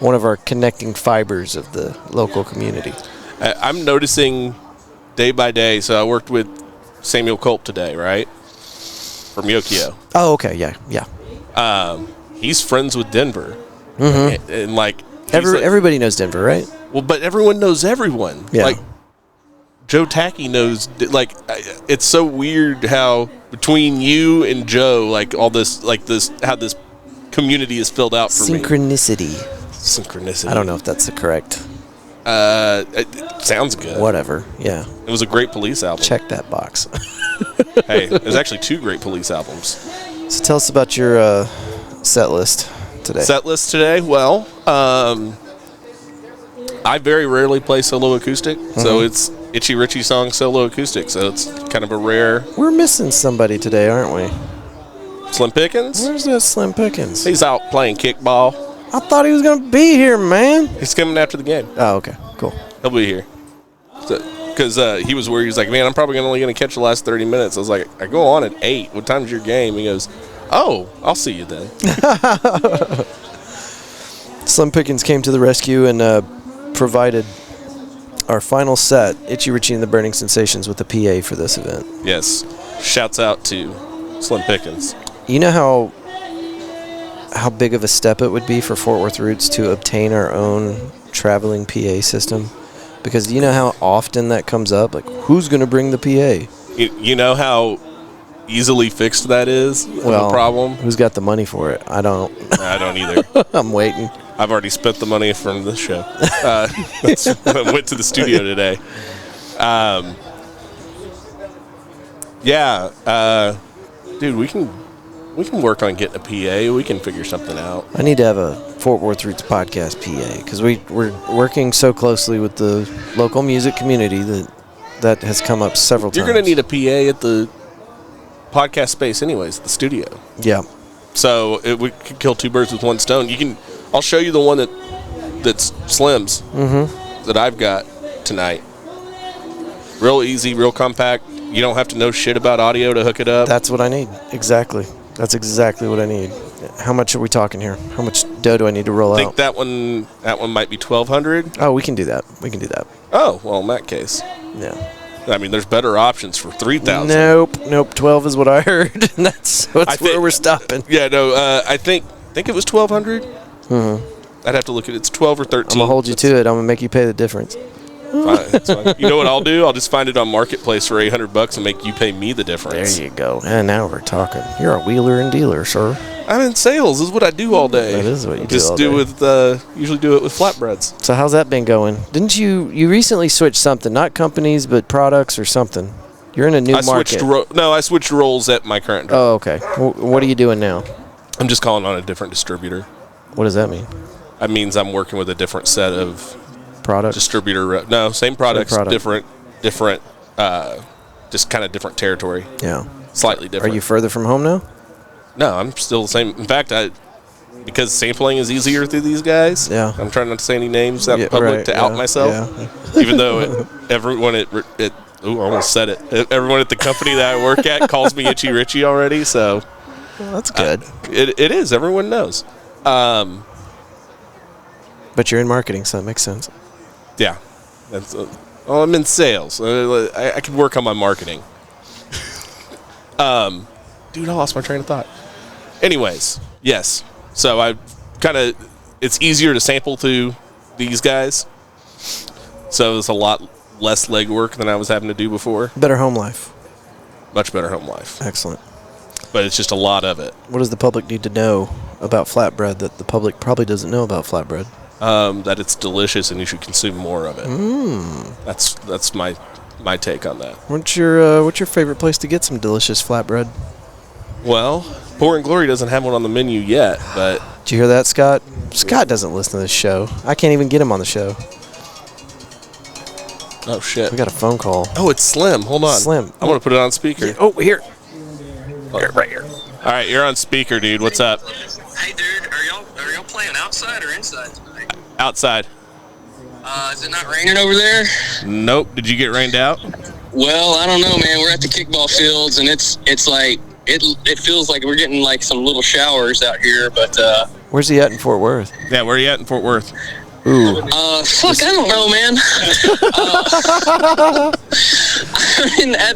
One of our connecting fibers of the local community. I'm noticing day by day. So I worked with Samuel Culp today, right? From Yokio. Oh, okay. Yeah. He's friends with Denver. Mm-hmm. And like, everybody knows Denver, right? well, but everyone knows everyone. Yeah. Like, Joe Tacky knows, like, it's so weird how between you and Joe, like, all this, like, how this community is filled out for me. Synchronicity. I don't know if that's the correct. It sounds good. Whatever. Yeah. It was a great Police album. Check that box. Hey, there's actually 2 great Police albums. So tell us about your set list today. Set list today? Well, I very rarely play solo acoustic, so it's Itchy Richie song solo acoustic, so it's kind of a rare. We're missing somebody today, aren't we? Slim Pickens? Where's that Slim Pickens? He's out playing kickball. I thought he was going to be here, man. He's coming after the game. Oh, okay. Cool. He'll be here. Because he was worried. He's like, man, I'm probably only going to catch the last 30 minutes. I was like, I go on at 8. What time's your game? He goes, oh, I'll see you then. Slim Pickens came to the rescue and provided our final set, Itchy Richie and the Burning Sensations, with a PA for this event. Yes. Shouts out to Slim Pickens. You know how big of a step it would be for Fort Worth Roots to obtain our own traveling PA system? Because you know how often that comes up? Like, who's going to bring the PA? You know how easily fixed that is of a problem? Who's got the money for it? I don't. I don't either. I'm waiting. I've already spent the money from this show. I went to the studio today. Dude, we can work on getting a PA. We can figure something out. I need to have a Fort Worth Roots podcast PA because we're working so closely with the local music community that has come up several times. You're going to need a PA at the podcast space anyways, the studio. Yeah. So we could kill 2 birds with one stone. I'll show you the one that's Slim's that I've got tonight. Real easy, real compact. You don't have to know shit about audio to hook it up. That's what I need. Exactly. That's exactly what I need. How much are we talking here? How much dough do I need to roll I out? think that one might be $1,200. Oh, we can do that. Oh, well, in that case. Yeah. I mean, there's better options for $3,000. Nope. 12 is what I heard. That's where we're stopping. Yeah, no. I think it was $1,200. I'd have to look at it. It's 12 or 13. I'm gonna hold you to it. I'm gonna make you pay the difference. Fine, that's fine. You know what I'll do? I'll just find it on Marketplace for $800 and make you pay me the difference. There you go. And now we're talking. You're a wheeler and dealer, sir. I'm in sales. This is what I do all day. That is what you do just all do day. with usually do it with flatbreads. So how's that been going? Didn't you recently switched something? Not companies, but products or something. You're in a new market. I switched roles at my current job. Oh, okay. What are you doing now? I'm just calling on a different distributor. What does that mean? That means I'm working with a different set of products. Distributor. No, same products, different. Just kind of different territory. Yeah. Slightly different. Are you further from home now? No, I'm still the same. In fact, because sampling is easier through these guys. Yeah. I'm trying not to say any names out in public to out myself. Yeah. Even though everyone I almost said it. Everyone at the company that I work at calls me Itchy Richie already. So well, that's good. It is. Everyone knows. But you're in marketing, so that makes sense. Yeah. I'm in sales. I could work on my marketing. Dude, I lost my train of thought. Anyways, yes. So it's easier to sample through these guys. So it's a lot less legwork than I was having to do before. Better home life. Much better home life. Excellent. But it's just a lot of it. What does the public need to know about flatbread that the public probably doesn't know about flatbread? That it's delicious and you should consume more of it. That's my take on that. What's your favorite place to get some delicious flatbread? Well, Pouring Glory doesn't have one on the menu yet, but... Did you hear that, Scott? Scott doesn't listen to this show. I can't even get him on the show. Oh, shit. We got a phone call. Oh, it's Slim. Hold on. Slim. I want to put it on speaker. Yeah, oh, here. Right here. All right, you're on speaker, dude. What's up? Hey, dude, are y'all playing outside or inside tonight? Outside. Is it not raining over there? Nope. Did you get rained out? Well, I don't know, man. We're at the kickball fields, and it's like it feels like we're getting like some little showers out here, but Where's he at in Fort Worth? Yeah, where are you at in Fort Worth? Ooh. Fuck, I don't know, man.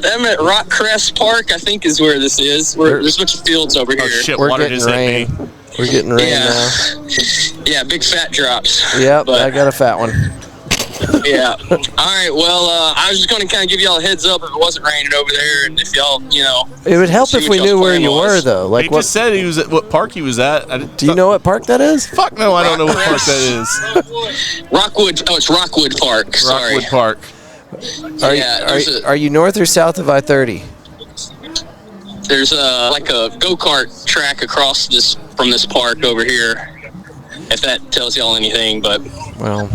I'm at Rock Crest Park, I think is where this is. There's a bunch of fields over here. Oh, shit. We're Water getting just hit rain. me. We're getting rain Yeah. now. Yeah, big fat drops. Yep, But- I got a fat one. Yeah. All right. Well, I was just going to kind of give y'all a heads up if it wasn't raining over there, and if y'all, It would help See if what we y'all's knew where plan you was. were, though. Like He what? just said he was at what park he was at. Do you know what park that is? Fuck no, I don't know what park that is. Rockwood. Oh, it's Rockwood Park. Sorry. Rockwood Park. Are you north or south of I-30? There's like a go-kart track across from this park over here. If that tells y'all anything, but Well,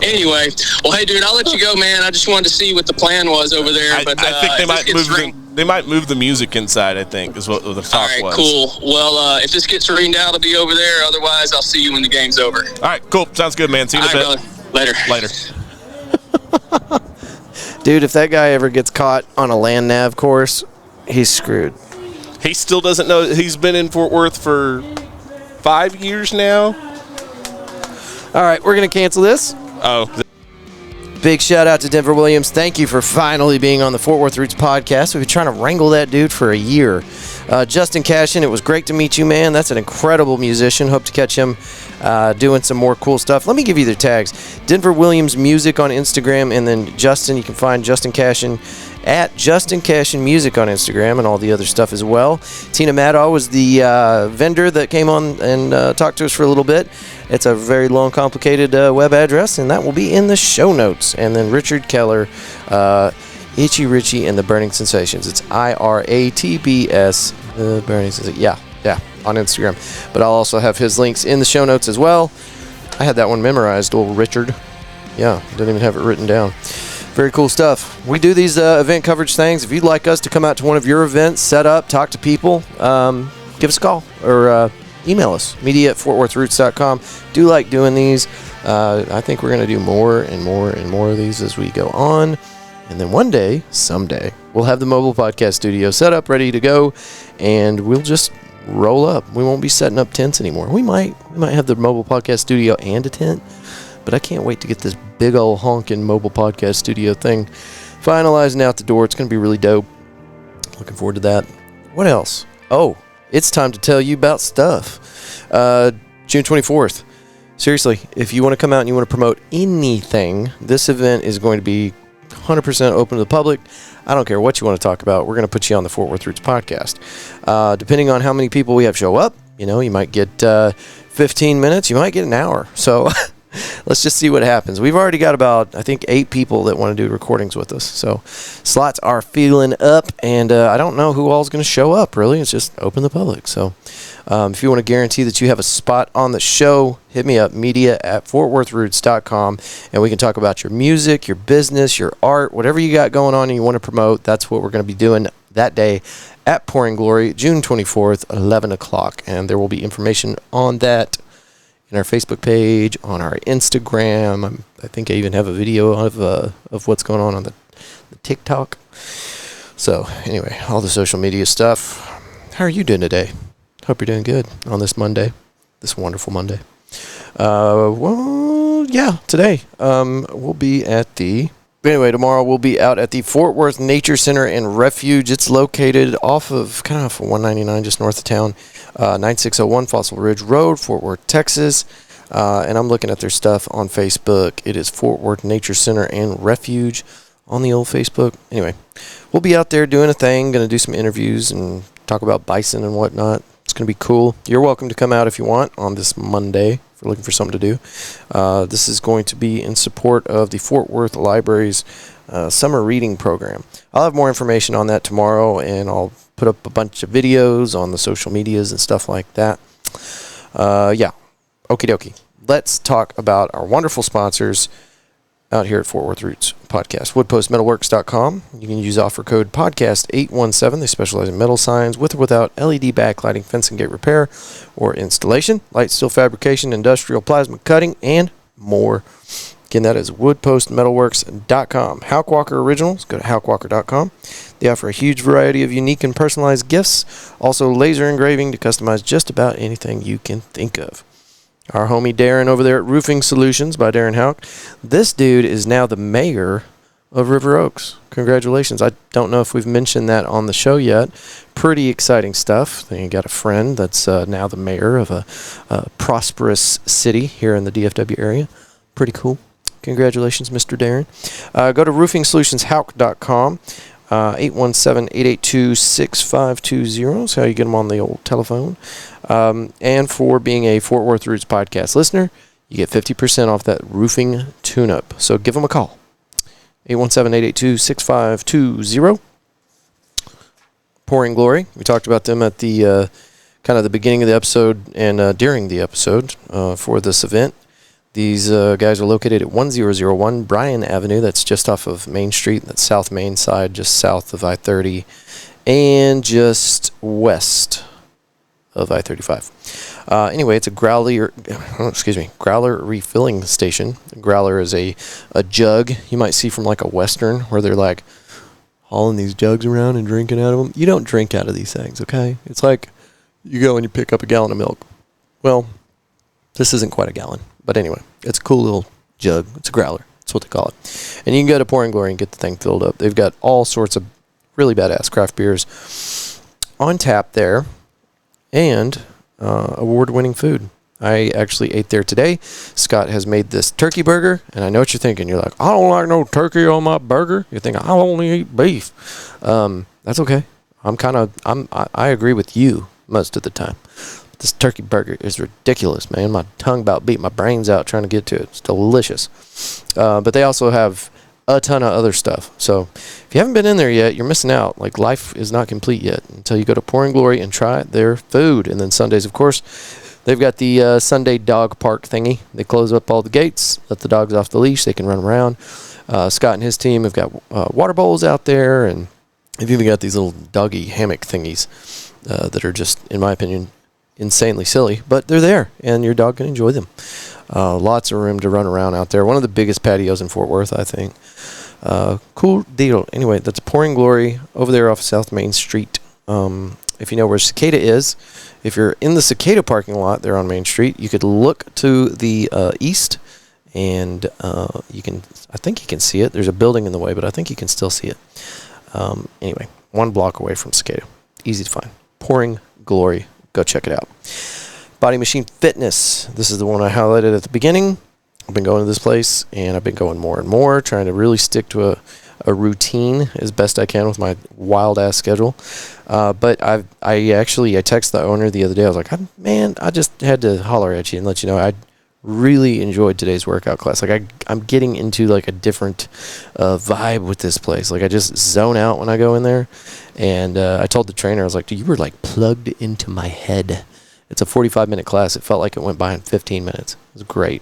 anyway, well, hey, dude, I'll let you go, man. I just wanted to see what the plan was over there. I But think they if might this gets they might move the music inside, I think, is what the All talk right, was. cool. Well, if this gets rained out, I'll be over there. Otherwise, I'll see you when the game's over. All right, cool. Sounds good, man. See you in a All bit. right, brother. Later. dude, if that guy ever gets caught on a land nav course, he's screwed. He still doesn't know. He's been in Fort Worth for 5 years now. All right, we're going to cancel this. Oh, Big shout out to Denver Williams. Thank you for finally being on the Fort Worth Roots podcast. We've been trying to wrangle that dude for a year. Justin Cashion, it was great to meet you, man. That's an incredible musician. Hope to catch him doing some more cool stuff. Let me give you their tags. Denver Williams Music on Instagram, and then Justin, you can find Justin Cashion at Justin Cashion Music on Instagram and all the other stuff as well. Tina Maddaw was the vendor that came on and talked to us for a little bit. It's a very long, complicated web address, and that will be in the show notes. And then Richard Keller, Itchy Richie and the Burning Sensations. It's IRATBS, the Burning Sensations. Yeah, on Instagram. But I'll also have his links in the show notes as well. I had that one memorized, old Richard. Yeah, didn't even have it written down. Very cool stuff. We do these event coverage things. If you'd like us to come out to one of your events, set up, talk to people, give us a call or email us, media@fortworthroots.com. Do like doing these. I think we're going to do more and more and more of these as we go on. And then one day, someday, we'll have the mobile podcast studio set up, ready to go, and we'll just roll up. We won't be setting up tents anymore. We might have the mobile podcast studio and a tent, but I can't wait to get this big old honking mobile podcast studio thing finalized and out the door. It's going to be really dope. Looking forward to that. What else? Oh, it's time to tell you about stuff. June 24th. Seriously, if you want to come out and you want to promote anything, this event is going to be 100% open to the public. I don't care what you want to talk about. We're going to put you on the Fort Worth Roots podcast. Depending on how many people we have show up, you might get 15 minutes. You might get an hour. So let's just see what happens. We've already got about, I think, 8 people that want to do recordings with us. So slots are filling up, and I don't know who all is going to show up, really. It's just open to the public. So if you want to guarantee that you have a spot on the show, hit me up, media@fortworthroots.com, and we can talk about your music, your business, your art, whatever you got going on and you want to promote. That's what we're going to be doing that day at Pouring Glory, June 24th, 11 o'clock. And there will be information on that in our Facebook page, on our Instagram. I think I even have a video of what's going on the TikTok. So anyway, all the social media stuff. How are you doing today? Hope you're doing good on this Monday, this wonderful Monday. Well, yeah, today we'll be at the... Anyway, tomorrow we'll be out at the Fort Worth Nature Center and Refuge. It's located off of 199, just north of town, 9601 Fossil Ridge Road, Fort Worth, Texas. And I'm looking at their stuff on Facebook. It is Fort Worth Nature Center and Refuge on the old Facebook. Anyway, we'll be out there doing a thing, going to do some interviews and talk about bison and whatnot. It's going to be cool. You're welcome to come out if you want on this Monday if you're looking for something to do. This is going to be in support of the Fort Worth Library's summer reading program. I'll have more information on that tomorrow, and I'll put up a bunch of videos on the social medias and stuff like that. Yeah. Okie dokie. Let's talk about our wonderful sponsors out here at Fort Worth Roots Podcast. Woodpostmetalworks.com. You can use offer code podcast817. They specialize in metal signs with or without LED backlighting, fence and gate repair or installation, light steel fabrication, industrial plasma cutting, and more. Again, that is woodpostmetalworks.com. Houck Walker Originals. Go to houckwalker.com. They offer a huge variety of unique and personalized gifts. Also, laser engraving to customize just about anything you can think of. Our homie Darren over there at Roofing Solutions by Darren Houck. This dude is now the mayor of River Oaks. Congratulations. I don't know if we've mentioned that on the show yet. Pretty exciting stuff. Then you got a friend that's now the mayor of a prosperous city here in the DFW area. Pretty cool. Congratulations, Mr. Darren. Go to roofingsolutionsHouck.com. 817-882-6520 is how you get them on the old telephone. And for being a Fort Worth Roots podcast listener, you get 50% off that roofing tune-up. So give them a call. 817-882-6520. Pouring Glory. We talked about them at the kind of the beginning of the episode and during the episode for this event. These guys are located at 1001 Bryan Avenue. That's just off of Main Street. That's South Main side, just south of I-30, and just west of I-35. Anyway, it's a growler refilling station. A growler is a jug you might see from like a Western where they're like hauling these jugs around and drinking out of them. You don't drink out of these things, okay? It's like you go and you pick up a gallon of milk. Well, this isn't quite a gallon. But anyway, it's a cool little jug. It's a growler. That's what they call it. And you can go to Pouring Glory and get the thing filled up. They've got all sorts of really badass craft beers on tap there and award-winning food. I actually ate there today. Scott has made this turkey burger, and I know what you're thinking. You're like, I don't like no turkey on my burger. You're thinking, I only eat beef. That's okay. I agree with you most of the time. This turkey burger is ridiculous, man. My tongue about beat my brains out trying to get to it. It's delicious. But they also have a ton of other stuff. So if you haven't been in there yet, you're missing out. Like, life is not complete yet until you go to Pouring Glory and try their food. And then Sundays, of course, they've got the Sunday dog park thingy. They close up all the gates, let the dogs off the leash. They can run around. Scott and his team have got water bowls out there. And they've even got these little doggy hammock thingies that are just, in my opinion, insanely silly, but they're there, and your dog can enjoy them. Lots of room to run around out there. One of the biggest patios in Fort Worth, I think. Cool deal. Anyway, that's Pouring Glory over there off South Main Street. If you know where Cicada is, if you're in the Cicada parking lot there on Main Street, you could look to the east, and I think you can see it. There's a building in the way, but I think you can still see it. Anyway, 1 block away from Cicada. Easy to find. Pouring Glory. Go check it out. Body Machine Fitness. This is the one I highlighted at the beginning. I've been going to this place, and I've been going more and more, trying to really stick to a routine as best I can with my wild-ass schedule. But I texted the owner the other day. I was like, man, I just had to holler at you and let you know I really enjoyed today's workout class. Like, I'm getting into, like, a different vibe with this place. Like, I just zone out when I go in there. And I told the trainer, I was like, dude, you were, like, plugged into my head. It's a 45-minute class. It felt like it went by in 15 minutes. It was great.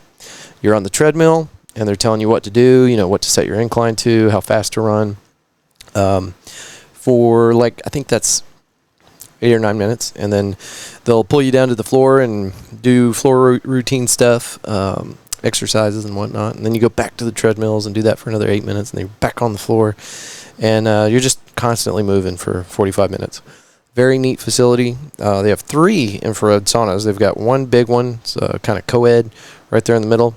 You're on the treadmill, and they're telling you what to do, you know, what to set your incline to, how fast to run. For, like, I think that's 8 or 9 minutes, and then they'll pull you down to the floor and do floor routine stuff, exercises and whatnot, and then you go back to the treadmills and do that for another 8 minutes, and then you're back on the floor, and you're just constantly moving for 45 minutes. Very neat facility. They have 3 infrared saunas. They've got one big one, it's kind of co-ed, right there in the middle,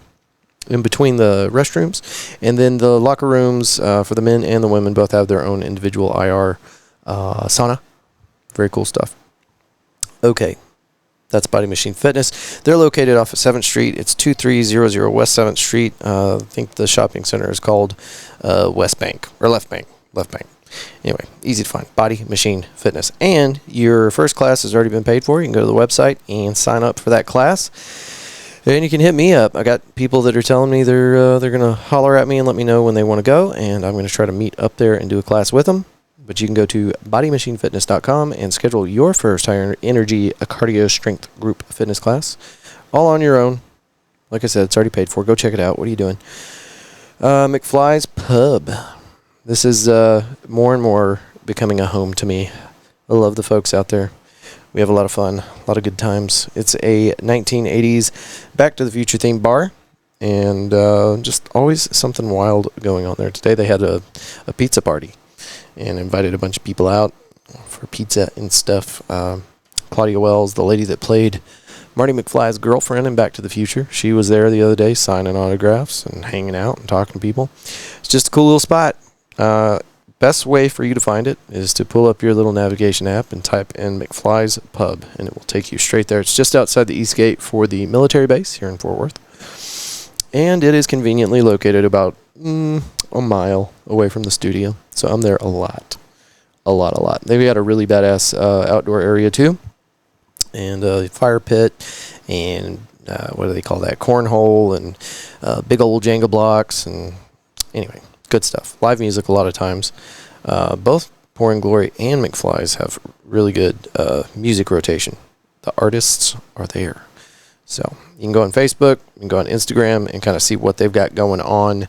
in between the restrooms, and then the locker rooms for the men and the women both have their own individual IR sauna. Very cool stuff. Okay, that's Body Machine Fitness. They're located off of 7th Street. It's 2300 West 7th Street. I think the shopping center is called West Bank, or Left Bank. Anyway, easy to find. Body Machine Fitness. And your first class has already been paid for. You can go to the website and sign up for that class. And you can hit me up. I got people that are telling me they're going to holler at me and let me know when they want to go. And I'm going to try to meet up there and do a class with them. but you can go to bodymachinefitness.com and schedule your first higher energy cardio strength group fitness class, all on your own. Like I said, it's already paid for. Go check it out. What are you doing? McFly's Pub. This is more and more becoming a home to me. I love the folks out there. We have a lot of fun, a lot of good times. It's a 1980s Back to the Future themed bar, and just always something wild going on there. Today they had a pizza party and invited a bunch of people out for pizza and stuff. Claudia Wells, the lady that played Marty McFly's girlfriend in Back to the Future, she was there the other day signing autographs and hanging out and talking to people. It's just a cool little spot. Best way for you to find it is to pull up your little navigation app and type in McFly's Pub, and it will take you straight there. It's just outside the East Gate for the military base here in Fort Worth, and it is conveniently located about a mile away from the studio, so I'm there a lot. They've got a really badass outdoor area too, and a fire pit, and what do they call that? Cornhole, and big old Jenga blocks, and anyway. Good stuff. Live music a lot of times. Both Pouring Glory and McFly's have really good music rotation. The artists are there. So you can go on Facebook, you can go on Instagram, and kind of see what they've got going on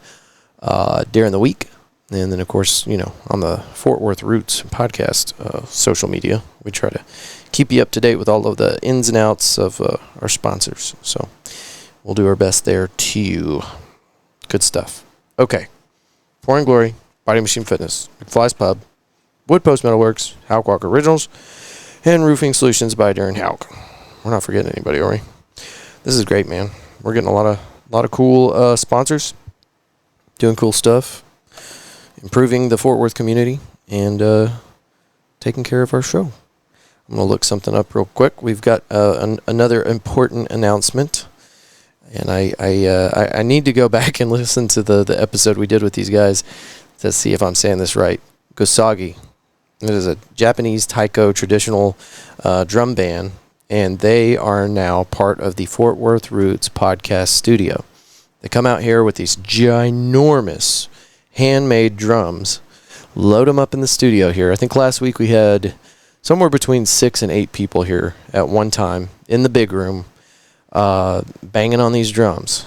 during the week. And then, of course, on the Fort Worth Roots podcast social media, we try to keep you up to date with all of the ins and outs of our sponsors. So we'll do our best there too. Good stuff. Okay. Pouring Glory, Body Machine Fitness, McFly's Pub, Wood Post Metalworks, Houck Walker Originals, and Roofing Solutions by Darren Houck. We're not forgetting anybody, are we? This is great, man. We're getting a lot of cool sponsors, doing cool stuff, improving the Fort Worth community, and taking care of our show. I'm going to look something up real quick. We've got another important announcement. And I need to go back and listen to the episode we did with these guys to see if I'm saying this right. Gosagi. It is a Japanese taiko traditional drum band, and they are now part of the Fort Worth Roots podcast studio. They come out here with these ginormous handmade drums, load them up in the studio here. I think last week we had somewhere between 6 and 8 people here at one time in the big room. Banging on these drums.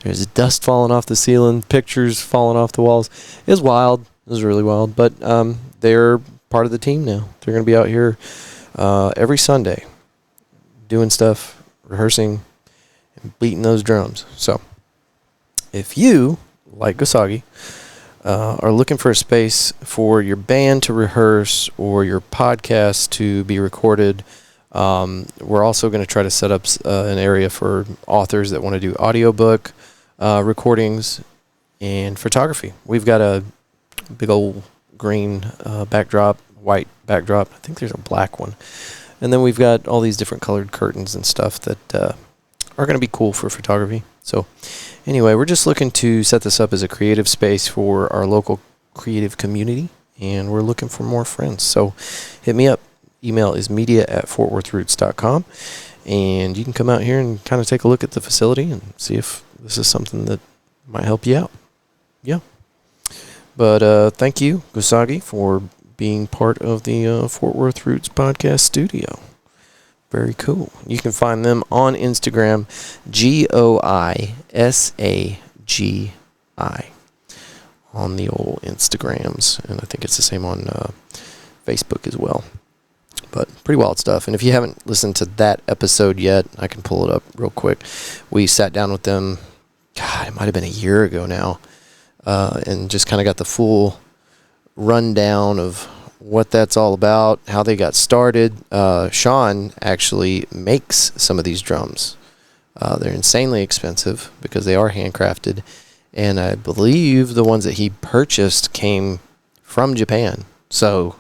There's dust falling off the ceiling, pictures falling off the walls. It was wild. It was really wild. But they're part of the team now. They're going to be out here every Sunday doing stuff, rehearsing, and beating those drums. So if you, like Gosagi, are looking for a space for your band to rehearse or your podcast to be recorded, we're also going to try to set up an area for authors that want to do audiobook recordings and photography. We've got a big old green backdrop, white backdrop. I think there's a black one. And then we've got all these different colored curtains and stuff that are going to be cool for photography. So anyway, we're just looking to set this up as a creative space for our local creative community, and we're looking for more friends. So hit me up. Email is media@fortworthroots.com, and you can come out here and kind of take a look at the facility and see if this is something that might help you out. Yeah. But thank you, Gosagi, for being part of the Fort Worth Roots podcast studio. Very cool. You can find them on Instagram, GOISAGI, on the old Instagrams, and I think it's the same on Facebook as well. But pretty wild stuff. And if you haven't listened to that episode yet, I can pull it up real quick. We sat down with them, God, it might have been a year ago now, and just kind of got the full rundown of what that's all about, how they got started. Sean actually makes some of these drums. They're insanely expensive because they are handcrafted. And I believe the ones that he purchased came from Japan. So,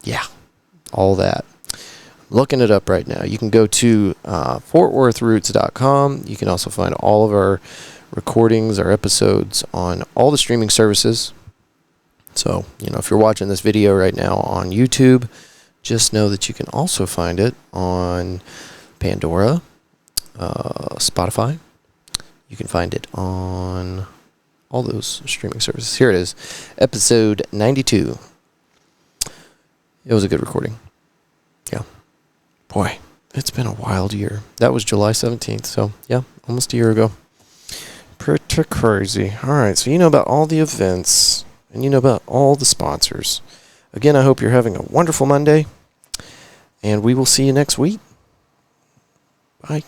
yeah, all that. I'm looking it up right now. You can go to fortworthroots.com. You can also find all of our recordings, our episodes on all the streaming services. So, if you're watching this video right now on YouTube, just know that you can also find it on Pandora, Spotify. You can find it on all those streaming services. Here it is, episode 92. It was a good recording. Yeah. Boy, it's been a wild year. That was July 17th, so yeah, almost a year ago. Pretty crazy. All right, so you know about all the events, and you know about all the sponsors. Again, I hope you're having a wonderful Monday, and we will see you next week. Bye.